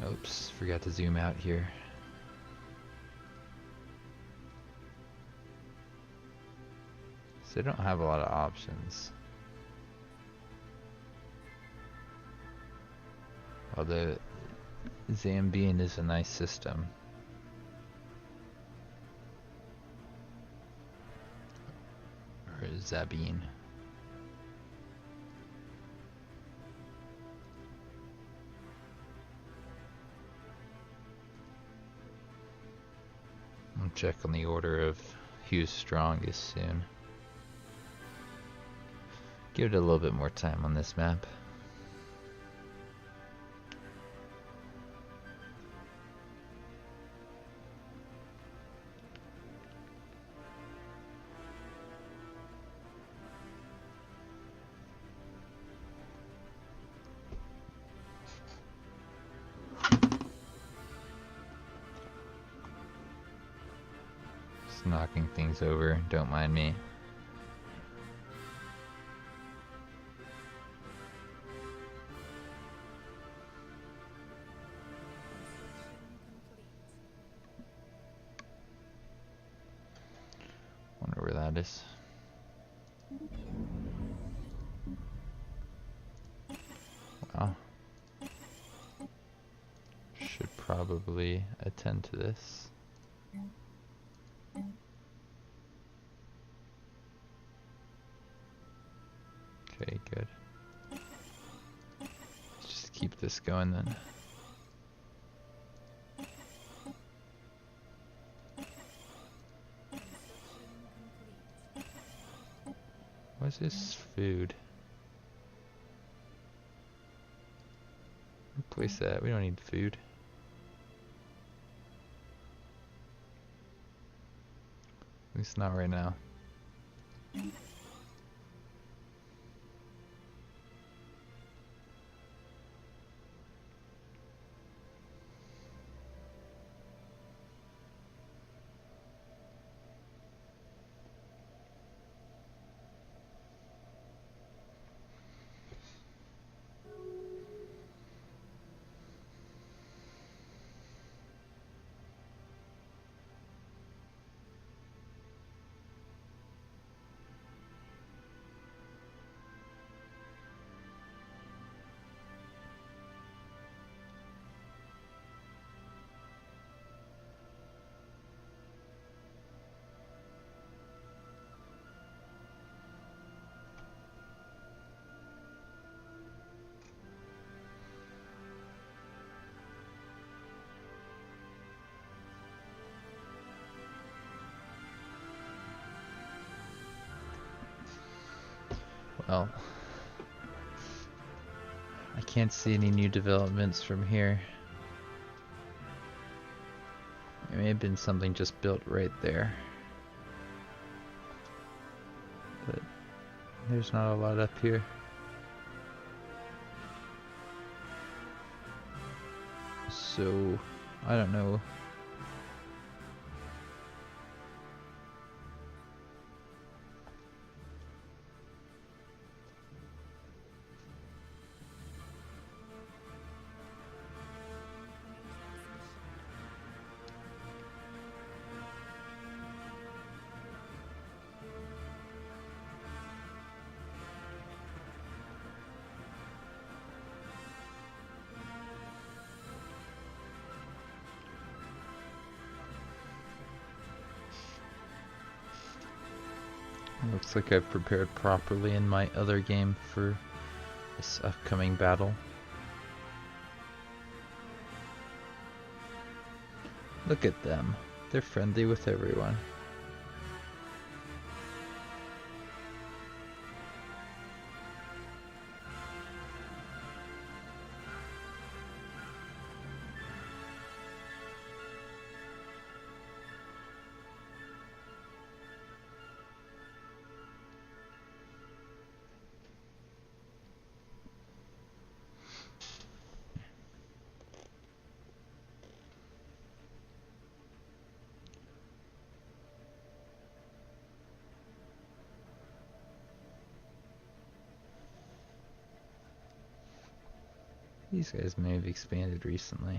Oops, forgot to zoom out here. So they don't have a lot of options. Well, Zambian is a nice system. Or Zabine. I'll check on the order of who's strongest soon. Give it a little bit more time on this map. Just knocking things over, don't mind me. Wonder where that is. Wow. Should probably attend to this. Okay, good. Let's just keep this going then. What's this food? Replace that. We don't need food. At least not right now. Well, I can't see any new developments from here. There may have been something just built right there. But there's not a lot up here. So, I don't know. Looks like I've prepared properly in my other game for this upcoming battle. Look at them. They're friendly with everyone. These guys may have expanded recently.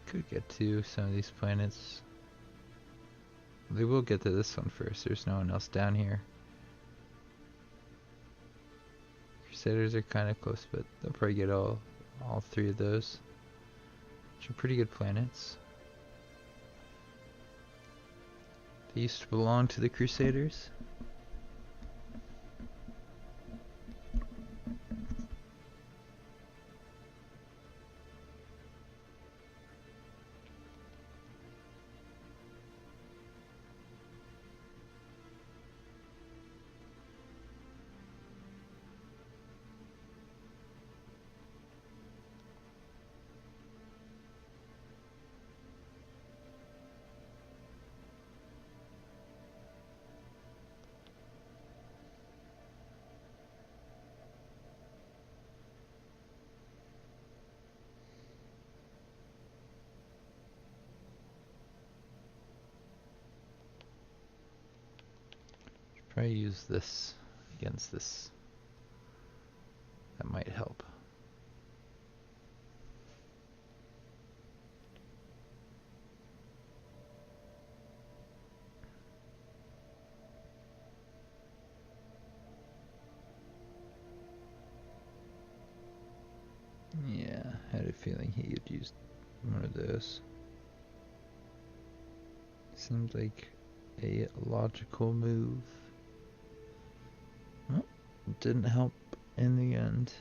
Could get to some of these planets. They will get to this one first. There's no one else down here. Crusaders are kind of close, but they'll probably get all three of those, which are pretty good planets. They used to belong to the Crusaders. Probably use this against this. That might help. Yeah, I had a feeling he would use one of those. Seems like a logical move. Well, it didn't help in the end.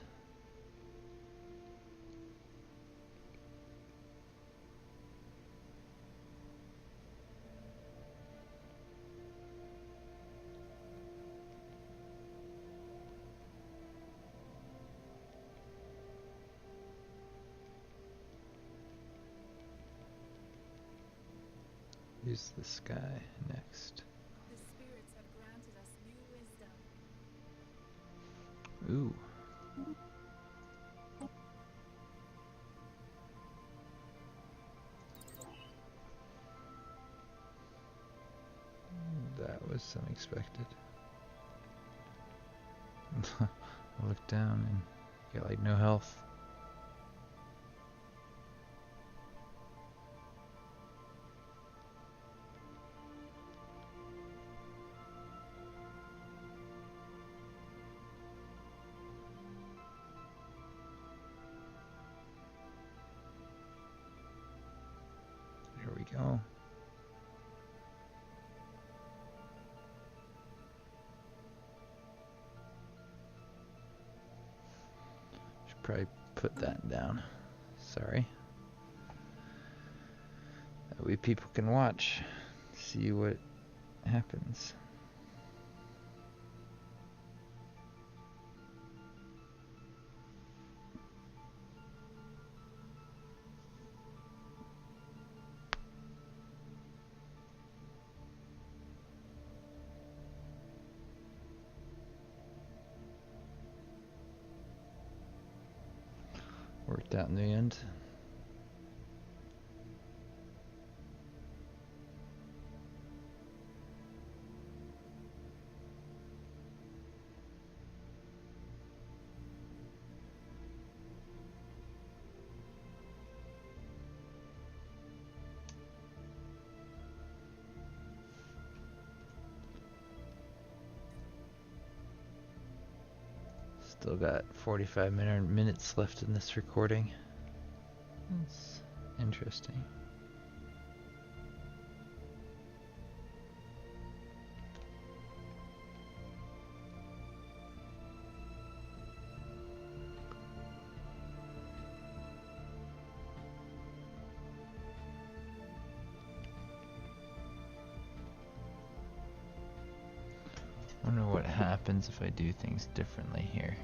Use this guy next. The spirits have granted us new wisdom. Ooh. That was unexpected. I look down and got like no health. Here we go. Should probably put that down. Sorry. That way people can watch, see what happens. Worked out in the end. Still got 45 minutes left in this recording. That's interesting. Wonder what happens if I do things differently here.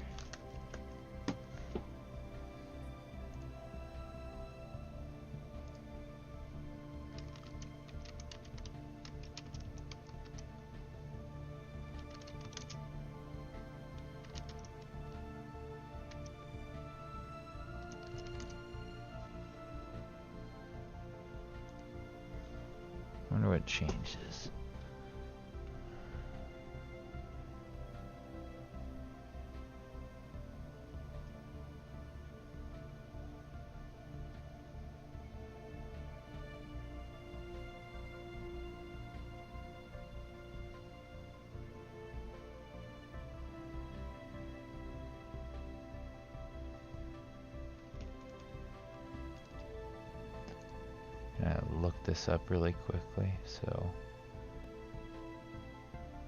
Wonder what changes. look this up really quickly, so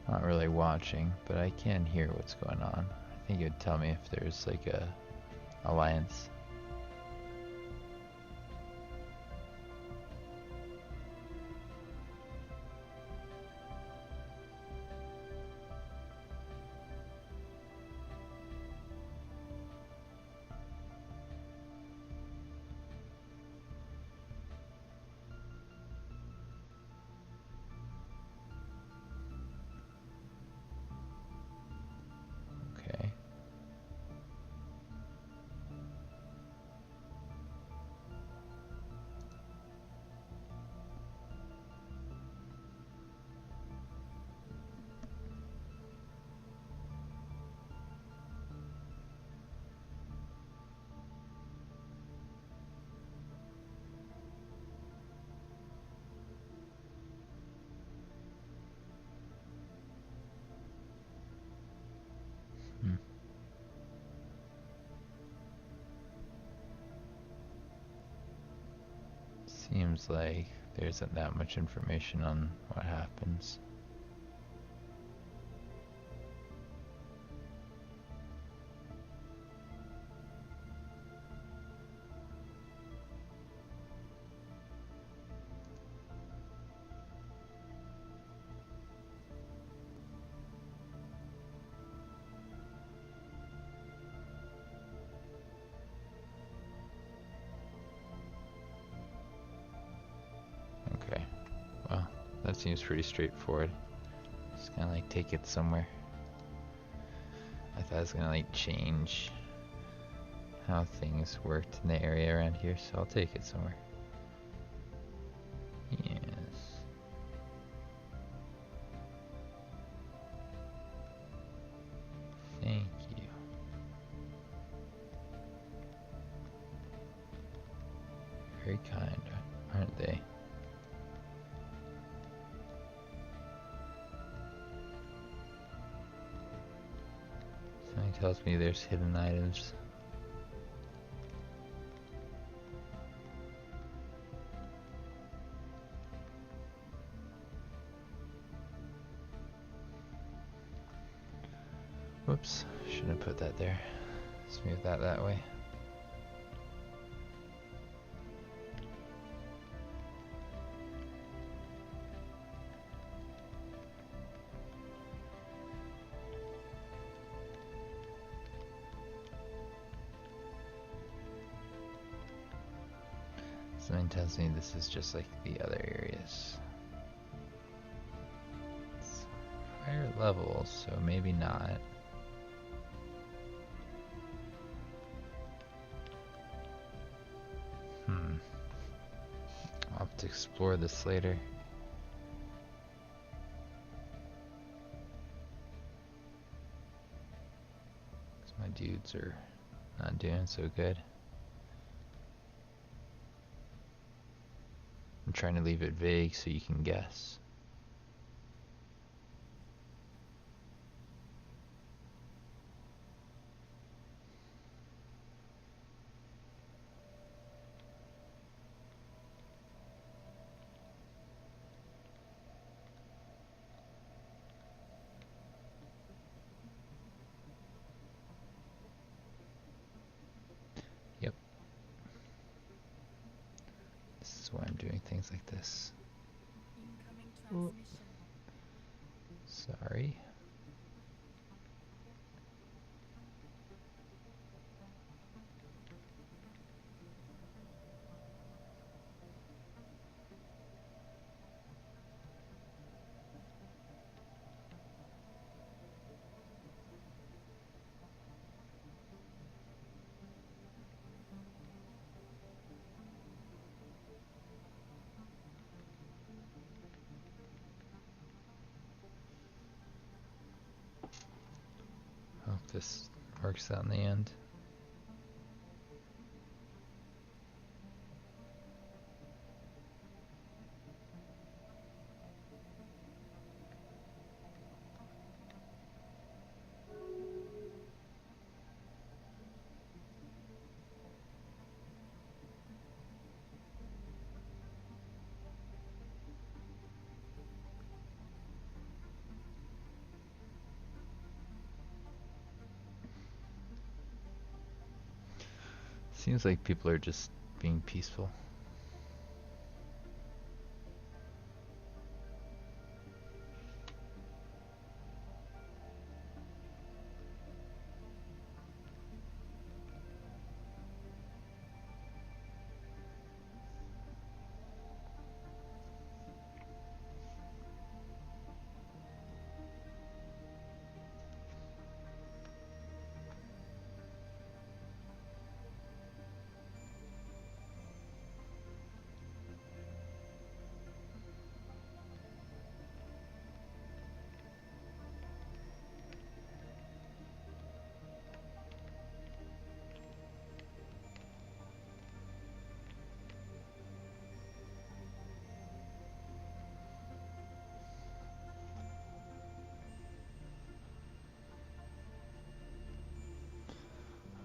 not really watching, but I can hear what's going on. I think it would tell me if there's like a alliance. Okay. Hmm. Seems like there isn't that much information on what happens. Okay, well, that seems pretty straightforward. Just gonna like take it somewhere. I thought it was gonna like change how things worked in the area around here, so I'll take it somewhere. Yes. Thank you. Very kind, aren't they? Something tells me there's hidden items. Whoops, shouldn't have put that there. Let's move that way. Something tells me this is just like the other areas. It's higher level, so maybe not. I'll have to explore this later. Because my dudes are not doing so good. I'm trying to leave it vague so you can guess. Yep. This is why I'm doing things like this. Incoming transmission. Sorry. Hope this works out in the end. Seems like people are just being peaceful.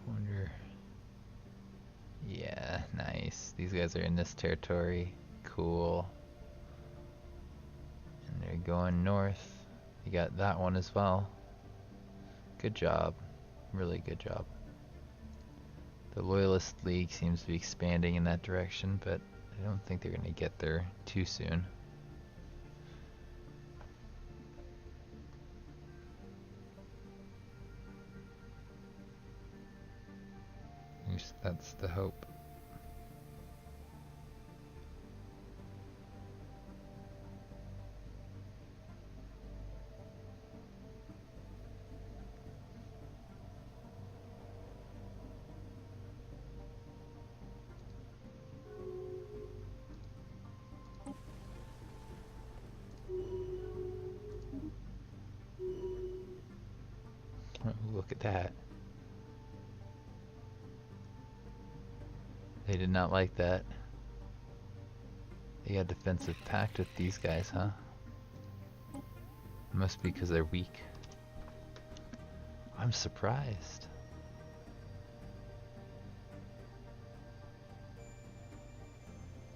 Wonder. Yeah, nice. These guys are in this territory. Cool. And they're going north. You got that one as well. Good job. Really good job. The Loyalist League seems to be expanding in that direction, but I don't think they're going to get there too soon. At least that's the hope. Oh, look at that. They did not like that. They got defensive pact with these guys, huh? Must be because they're weak. I'm surprised.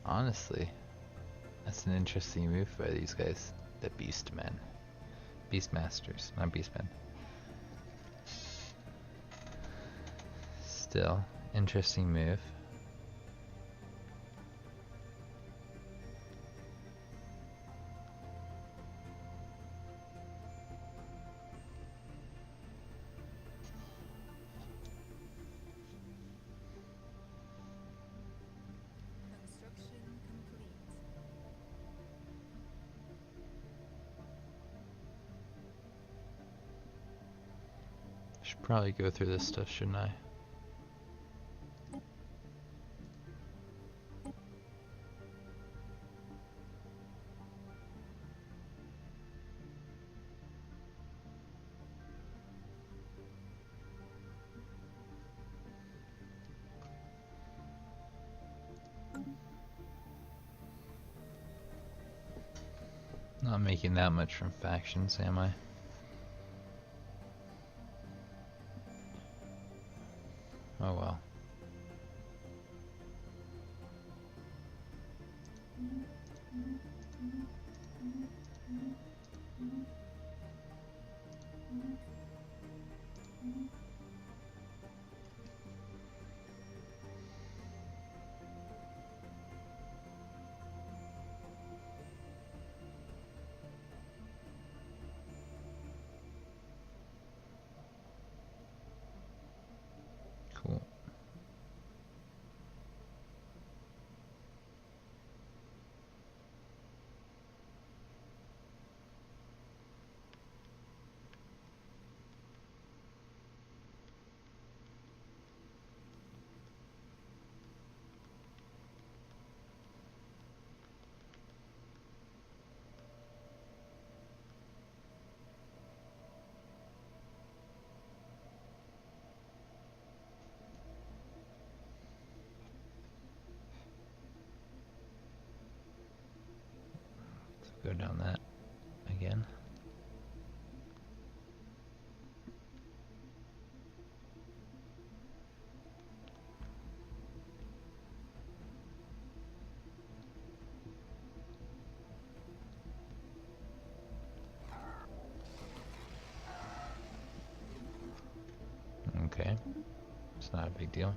Honestly, that's an interesting move by these guys. The Beastmen. Beastmasters, not Beastmen. Still, interesting move. Construction complete. Should probably go through this stuff, shouldn't I? Not making that much from factions, am I? Oh well. Cool. Go down that again. Okay. It's not a big deal.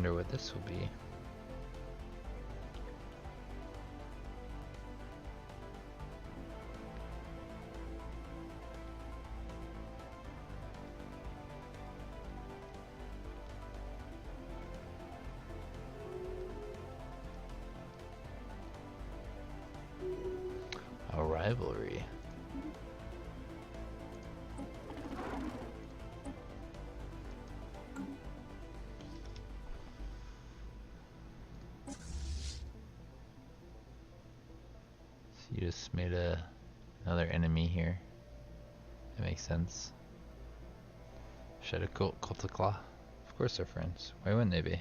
wonder what this will be. A rivalry. So you just made another enemy here. That makes sense. Shadow Cult of Claw. Of course they're friends. Why wouldn't they be?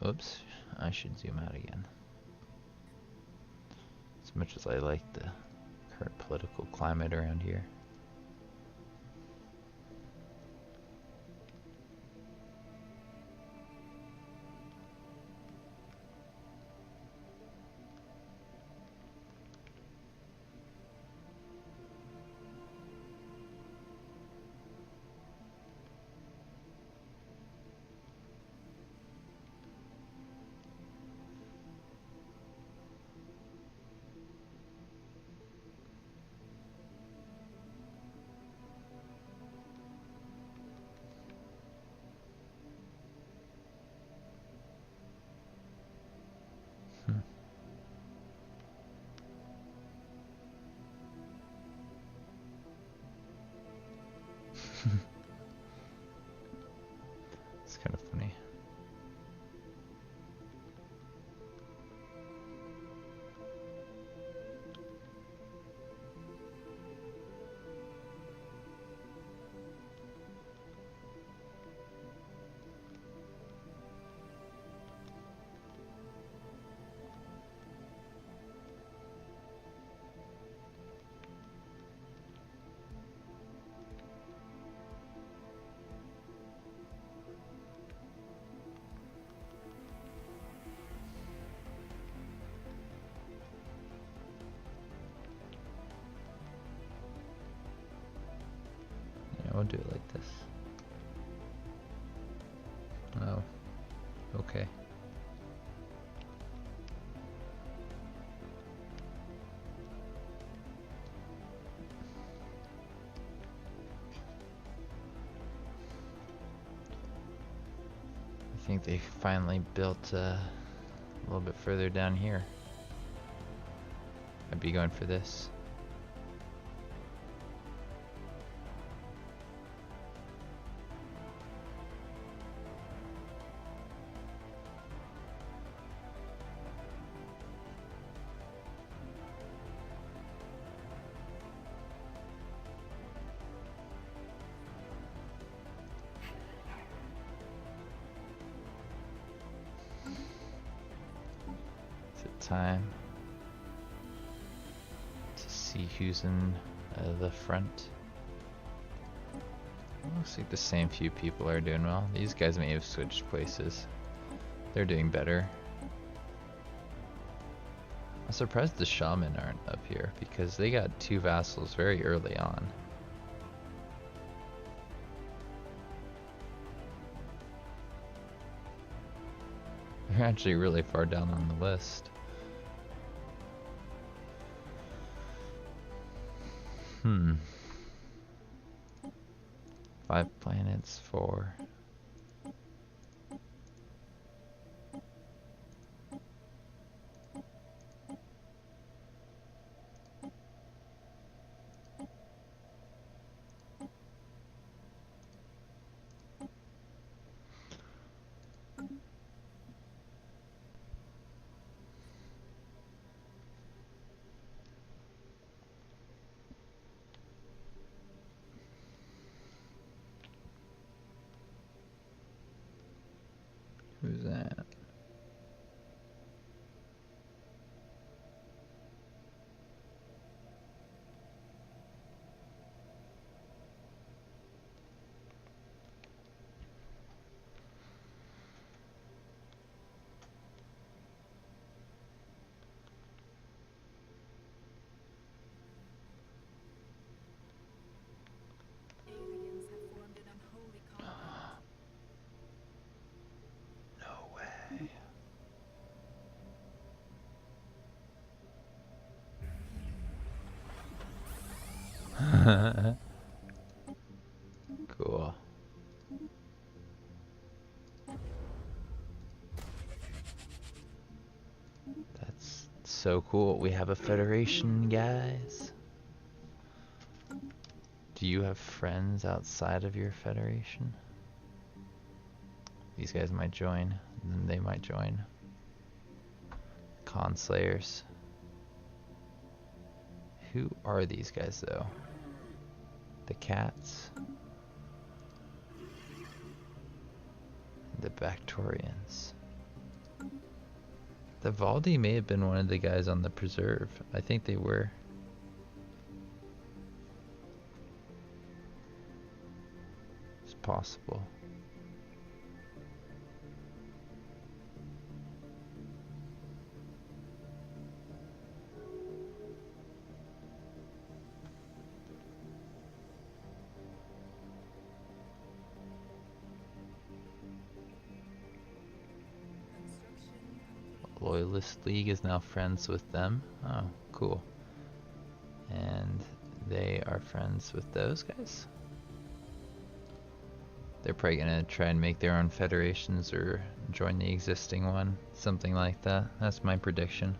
Oops, I should zoom out again. As much as I like the current political climate around here. It's kind of funny. I'll do it like this. Oh, okay. I think they finally built a little bit further down here. I'd be going for this. Time to see who's in the front. Looks like the same few people are doing well. These guys may have switched places. They're doing better. I'm surprised the shaman aren't up here because they got 2 vassals very early on. They're actually really far down on the list. 5 planets, 4. Who's that? Aliens have formed an unholy compact. No way. Cool. That's so cool. We have a federation, guys. Do you have friends outside of your federation? These guys might join, and then they might join. Conslayers. Who are these guys, though? The cats? The Bactorians. The Valdi may have been one of the guys on the preserve. I think they were. It's possible. Construction complete. Loyalist League is now friends with them. Oh, cool. And they are friends with those guys? They're probably gonna try and make their own federations or join the existing one. Something like that. That's my prediction.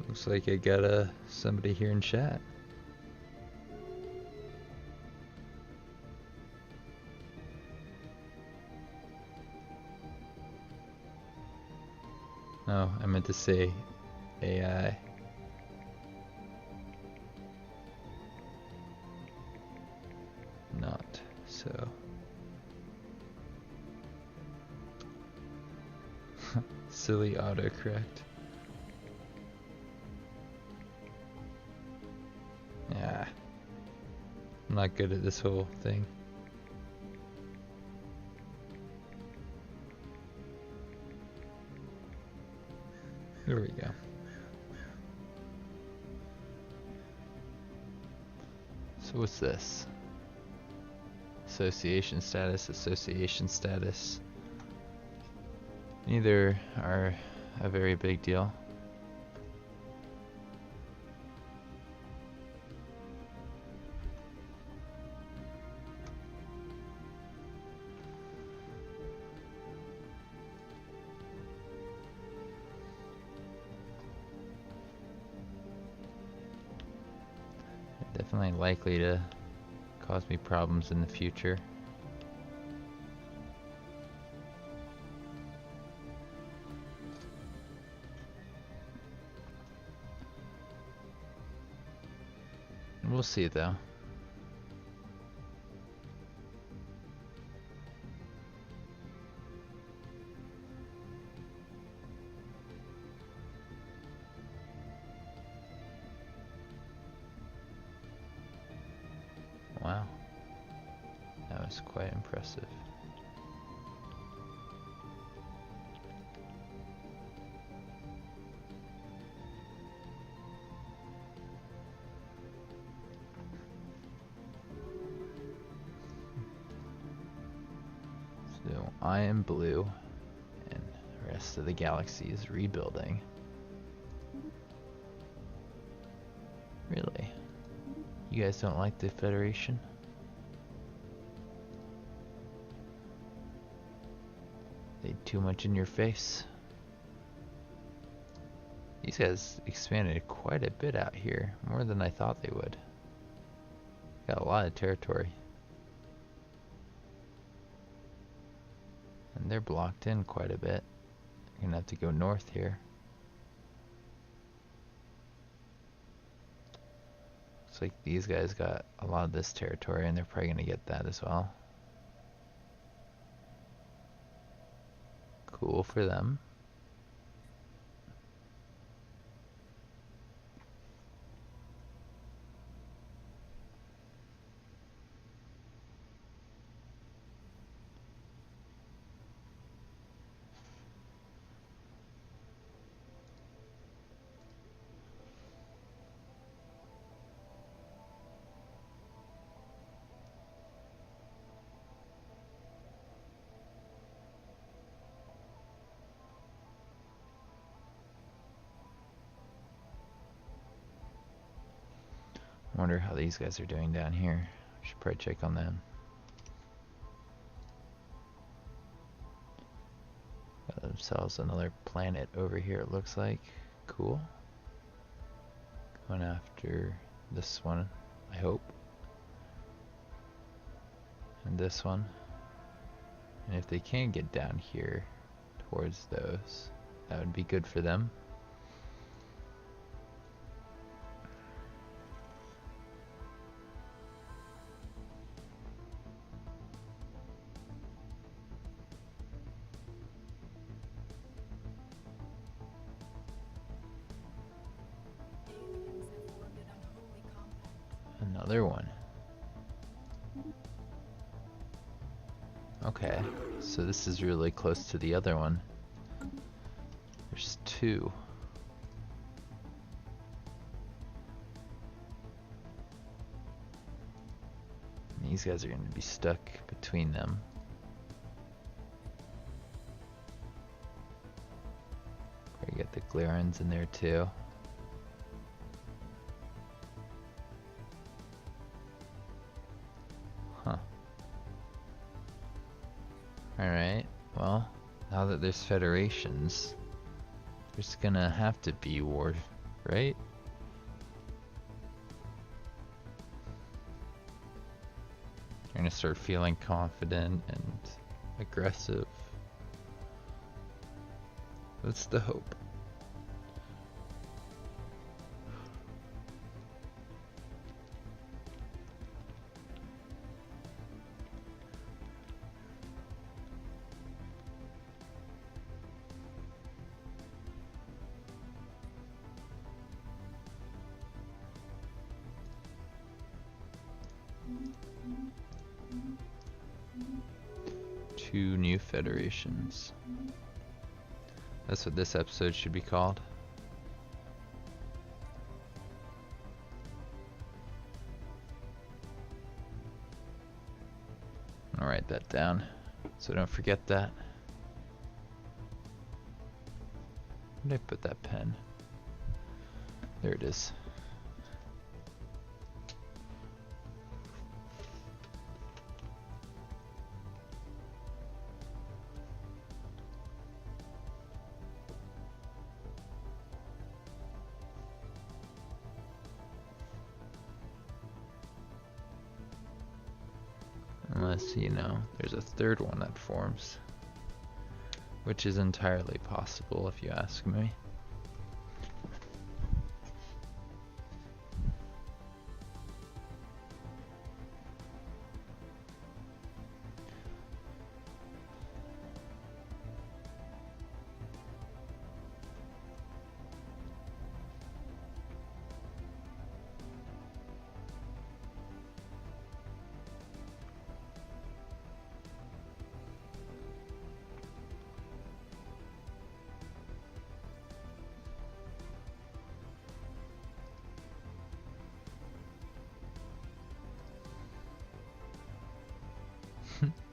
Looks like I got somebody here in chat. Oh, I meant to say AI. Not so. Silly autocorrect. Yeah. I'm not good at this whole thing. There we go. So what's this? Association status, association status. Neither are a very big deal. Definitely likely to cause me problems in the future. We'll see though. Wow. That was quite impressive. I am blue, and the rest of the galaxy is rebuilding. Really? You guys don't like the Federation? They too much in your face? These guys expanded quite a bit out here, more than I thought they would. Got a lot of territory. And they're blocked in quite a bit. You're gonna have to go north here. Looks like these guys got a lot of this territory, and they're probably gonna get that as well. Cool for them. I wonder how these guys are doing down here. Should probably check on them. Got themselves another planet over here, it looks like. Cool. Going after this one, I hope. And this one. And if they can get down here towards those, that would be good for them. Another one. Okay, so this is really close to the other one. There's two. And these guys are going to be stuck between them. We get the Glarans in there too. Alright, well, now that there's federations, there's gonna have to be war, right? You're gonna start feeling confident and aggressive. That's the hope. Two new federations. That's what this episode should be called. I'll write that down so don't forget that. Where did I put that pen? There it is. Unless, you know, there's a third one that forms. Which is entirely possible if you ask me.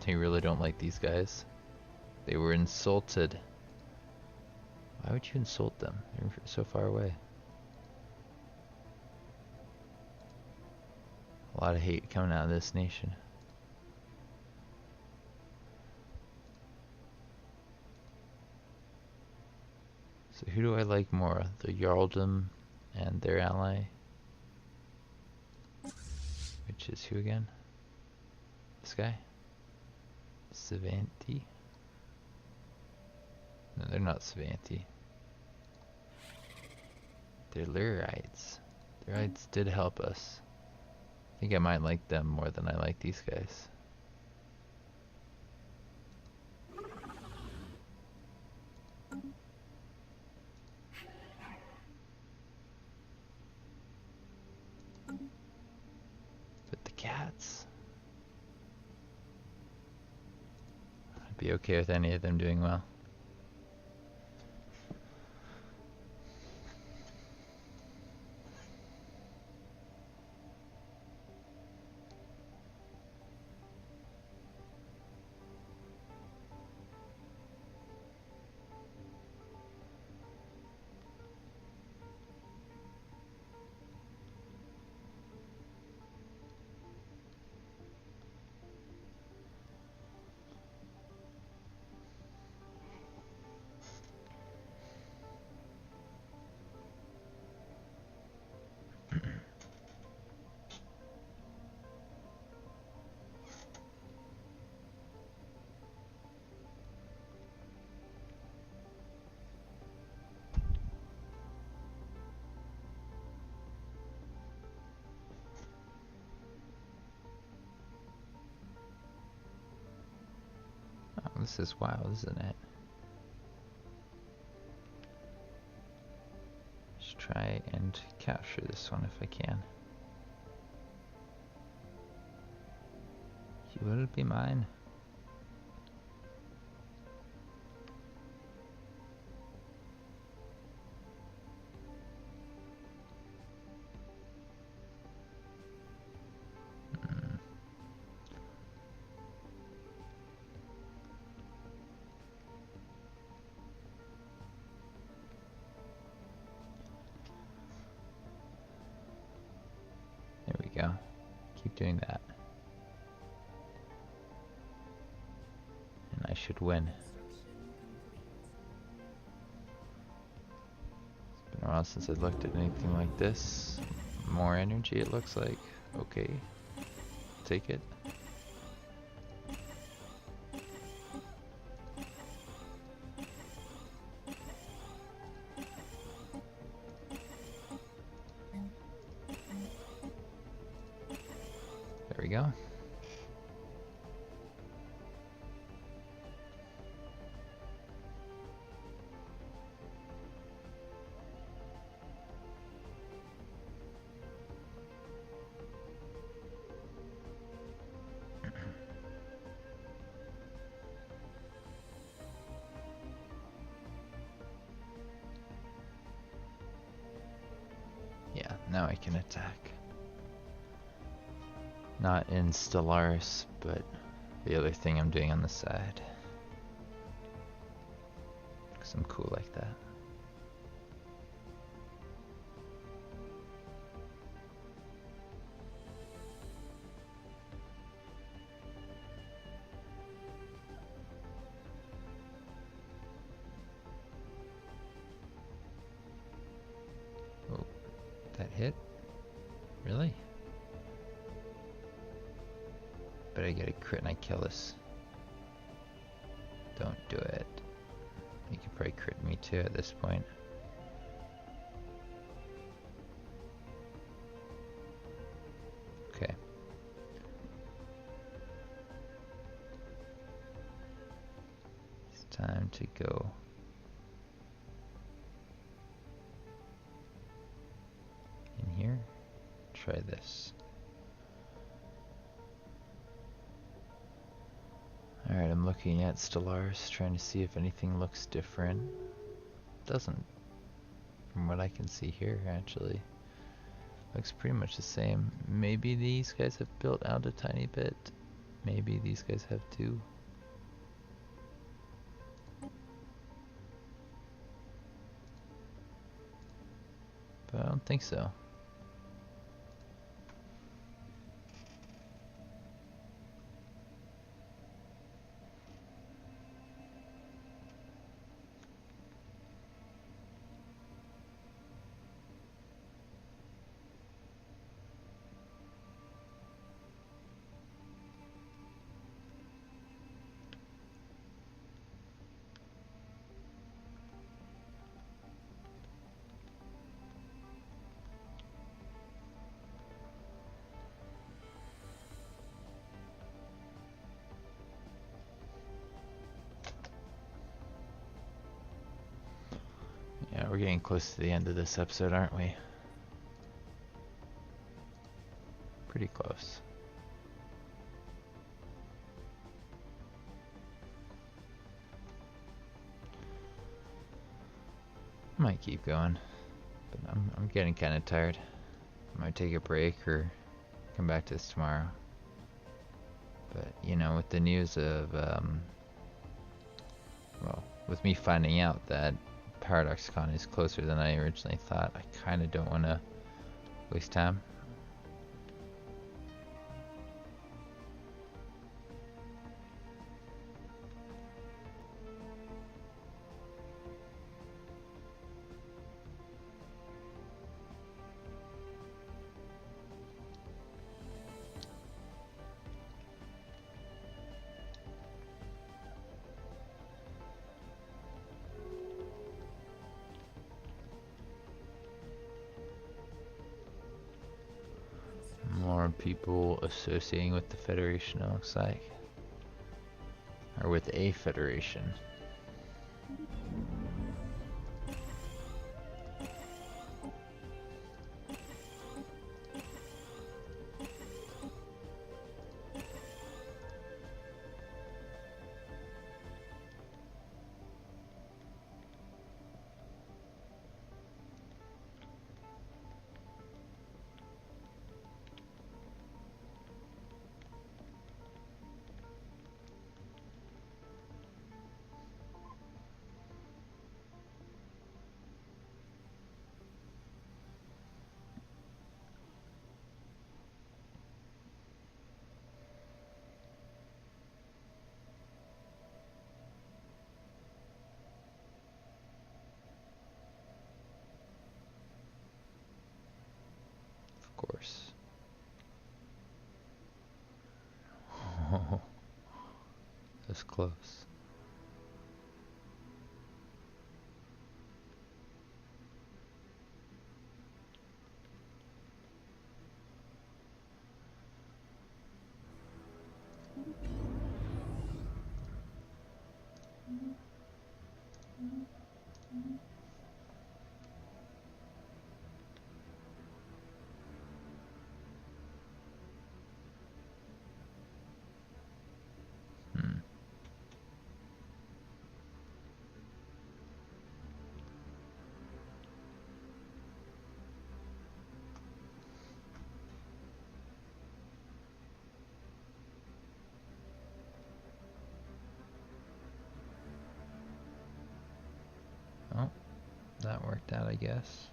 They really don't like these guys. They were insulted. Why would you insult them? They're so far away. A lot of hate coming out of this nation. So who do I like more? The Jarldom and their ally? Which is who again? This guy? Savanti? No, they're not Savanti. They're Lyrites. Lyrites did help us. I think I might like them more than I like these guys. But the cats... I'd be okay with any of them doing well. Oh, this is wild, isn't it? Let's try and capture this one if I can. You will be mine. There we go. Keep doing that. And I should win. It's been a while since I looked at anything like this. More energy, it looks like. Okay. Take it. There we go. Yeah, now I can attack. Not in Stellaris, but the other thing I'm doing on the side. 'Cause I'm cool like that. Oh, that hit? Really? But I get a crit and I kill this. Don't do it. You could probably crit me too at this point. Okay. It's time to go. In here. Try this. Alright, I'm looking at Stellaris, trying to see if anything looks different. Doesn't, from what I can see here, actually. Looks pretty much the same. Maybe these guys have built out a tiny bit. Maybe these guys have too. but I don't think so. Yeah, we're getting close to the end of this episode, aren't we? Pretty close. Might keep going, but I'm getting kind of tired. Might take a break or come back to this tomorrow. But you know, with the news of well, with me finding out that ParadoxCon is closer than I originally thought, I kind of don't want to waste time. More people associating with the Federation, it looks like. Or with a Federation. Of course. Oh, that's close. Hmm. Oh, that worked out, I guess.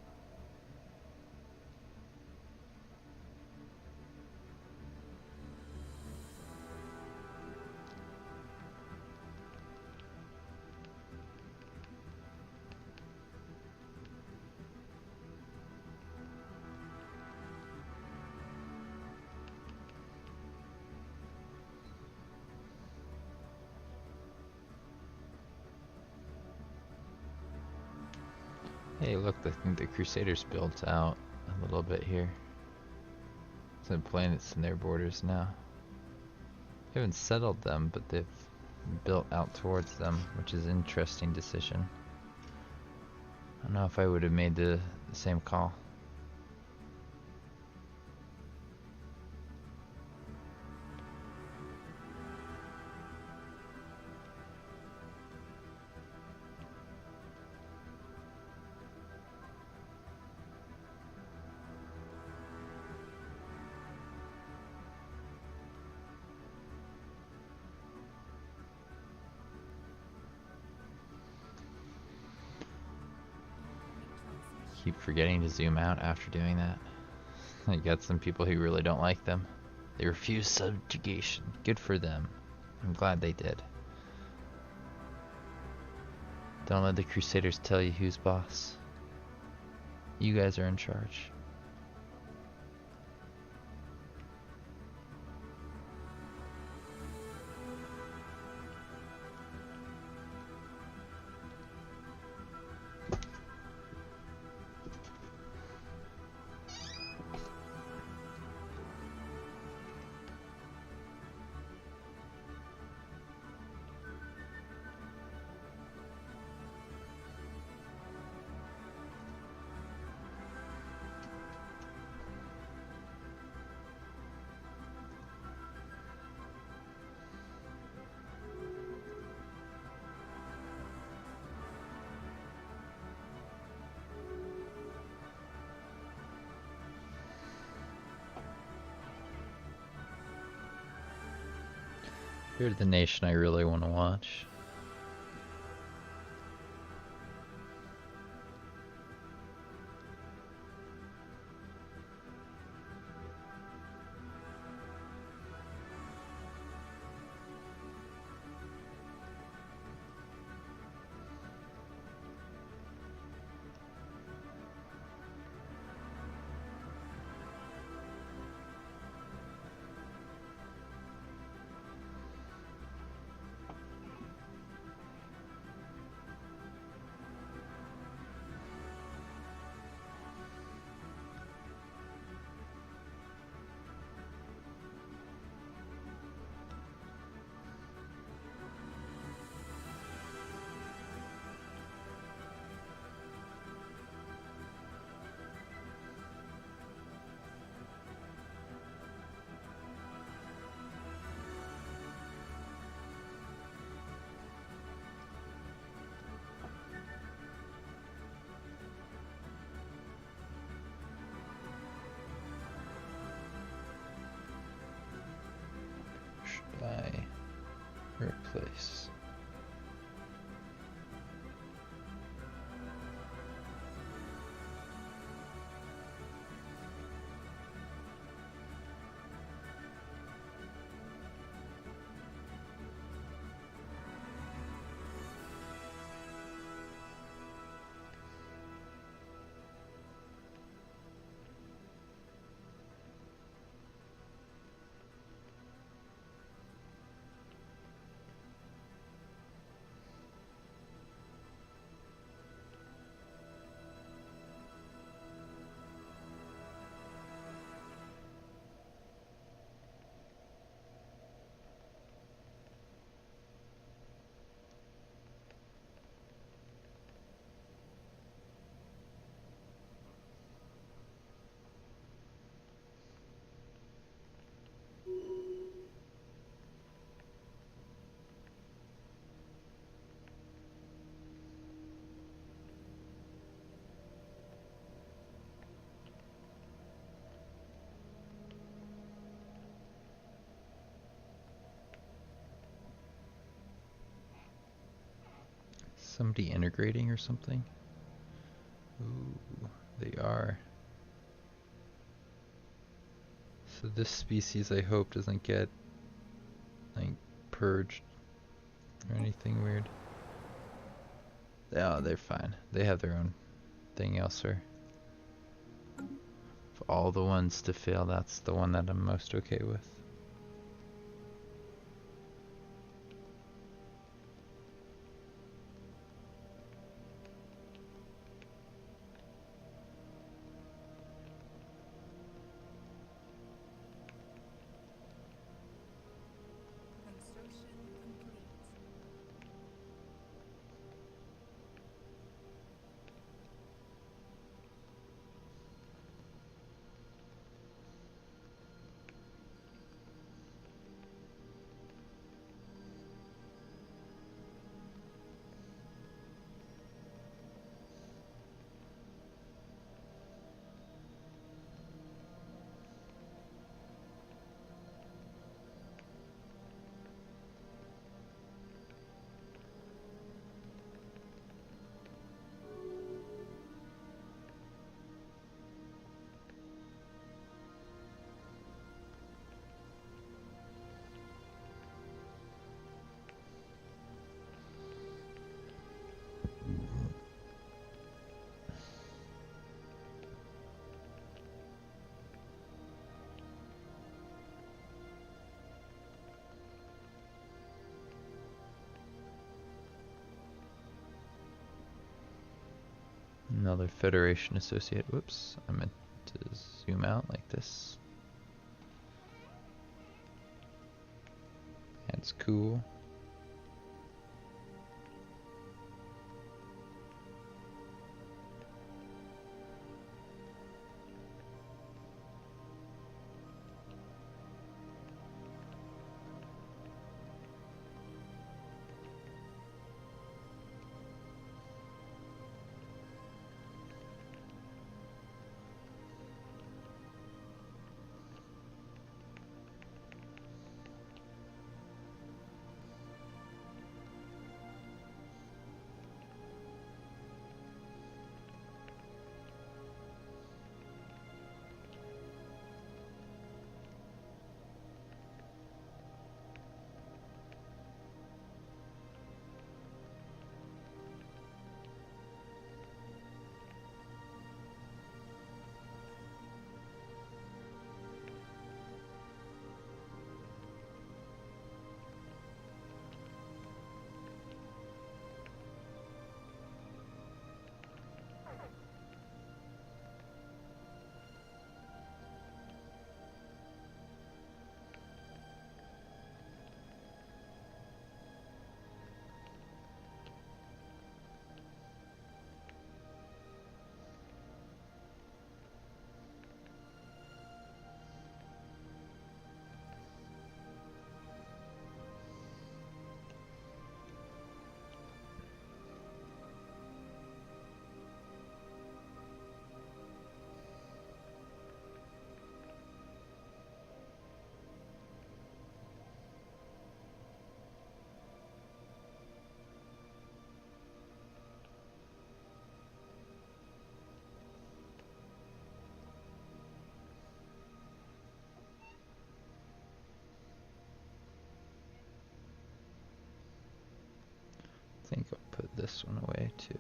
Hey, look, I think the Crusaders built out a little bit here. Some planets in their borders now. They haven't settled them, but they've built out towards them, which is an interesting decision. I don't know if I would have made the same call. keep forgetting to zoom out after doing that. I got some people who really don't like them. They refuse subjugation. Good for them. I'm glad they did. Don't let the Crusaders tell you who's boss. You guys are in charge. You're the nation I really want to watch. Should I replace? Somebody integrating or something? Ooh, they are. So this species, I hope, doesn't get like purged or anything weird. Oh, they're fine. They have their own thing elsewhere. Of all the ones to fail, that's the one that I'm most okay with. Construction complete. Another Federation associate. Whoops, I meant to zoom out like this. That's cool. I think I'll put this one away too.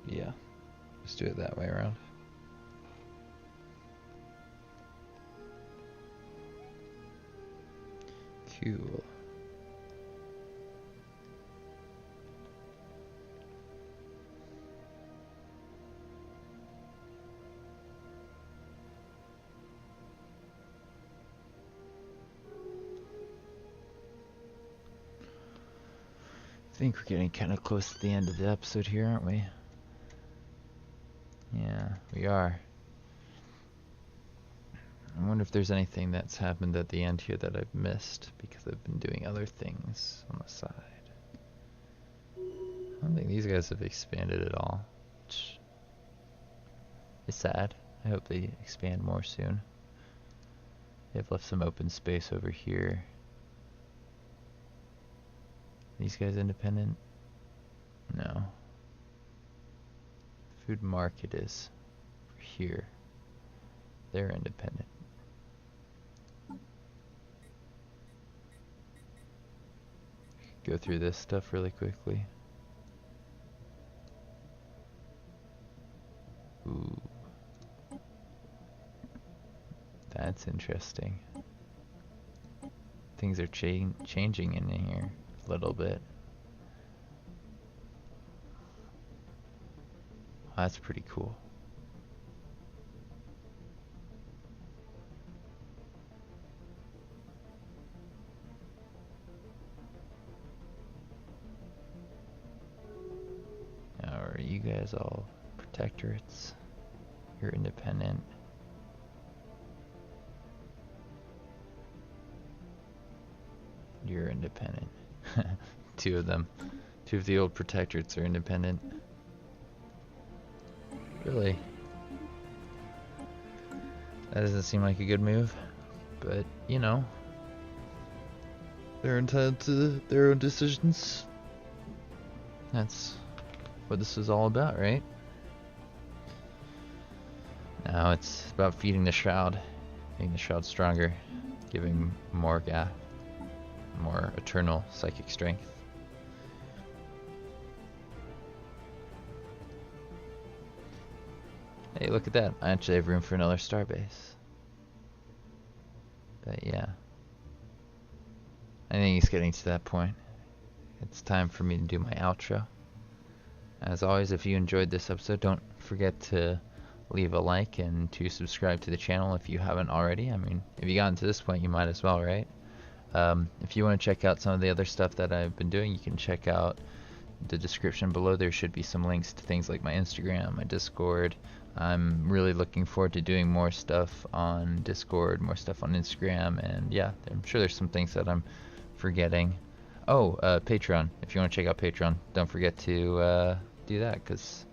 Yeah, let's do it that way around. Cool. I think we're getting kind of close to the end of the episode here, aren't we? Yeah, we are. I wonder if there's anything that's happened at the end here that I've missed because I've been doing other things on the side. I don't think these guys have expanded at all, which is sad. I hope they expand more soon. They've left some open space over here. These guys independent? No. Food market is over here. They're independent. Go through this stuff really quickly. Ooh. That's interesting. Things are changing in here a little bit. That's pretty cool. Now, are you guys all protectorates? You're independent. You're independent. Two of them. Two of the old protectorates are independent. Really? That doesn't seem like a good move. But, you know. They're entitled to their own decisions. That's what this is all about, right? Now it's about feeding the Shroud. making the shroud stronger, giving Moregaf more eternal psychic strength. Hey, look at that. I actually have room for another starbase. But yeah. I think it's getting to that point. It's time for me to do my outro. As always, if you enjoyed this episode, don't forget to leave a like and to subscribe to the channel if you haven't already. I mean, if you gotten to this point, you might as well, right? If you want to check out some of the other stuff that I've been doing, you can check out the description below. There should be some links to things like my Instagram, my Discord. I'm really looking forward to doing more stuff on Discord, more stuff on Instagram, and yeah, I'm sure there's some things that I'm forgetting. Oh, Patreon. If you want to check out Patreon, don't forget to do that, because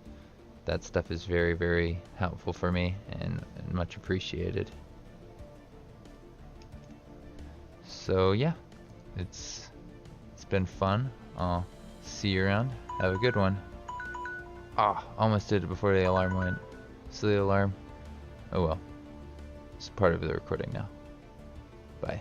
that stuff is very, very helpful for me and much appreciated. So yeah, it's been fun. I'll see you around. Have a good one. Ah, almost did it before the alarm went. Silly alarm. Oh well. It's part of the recording now. Bye.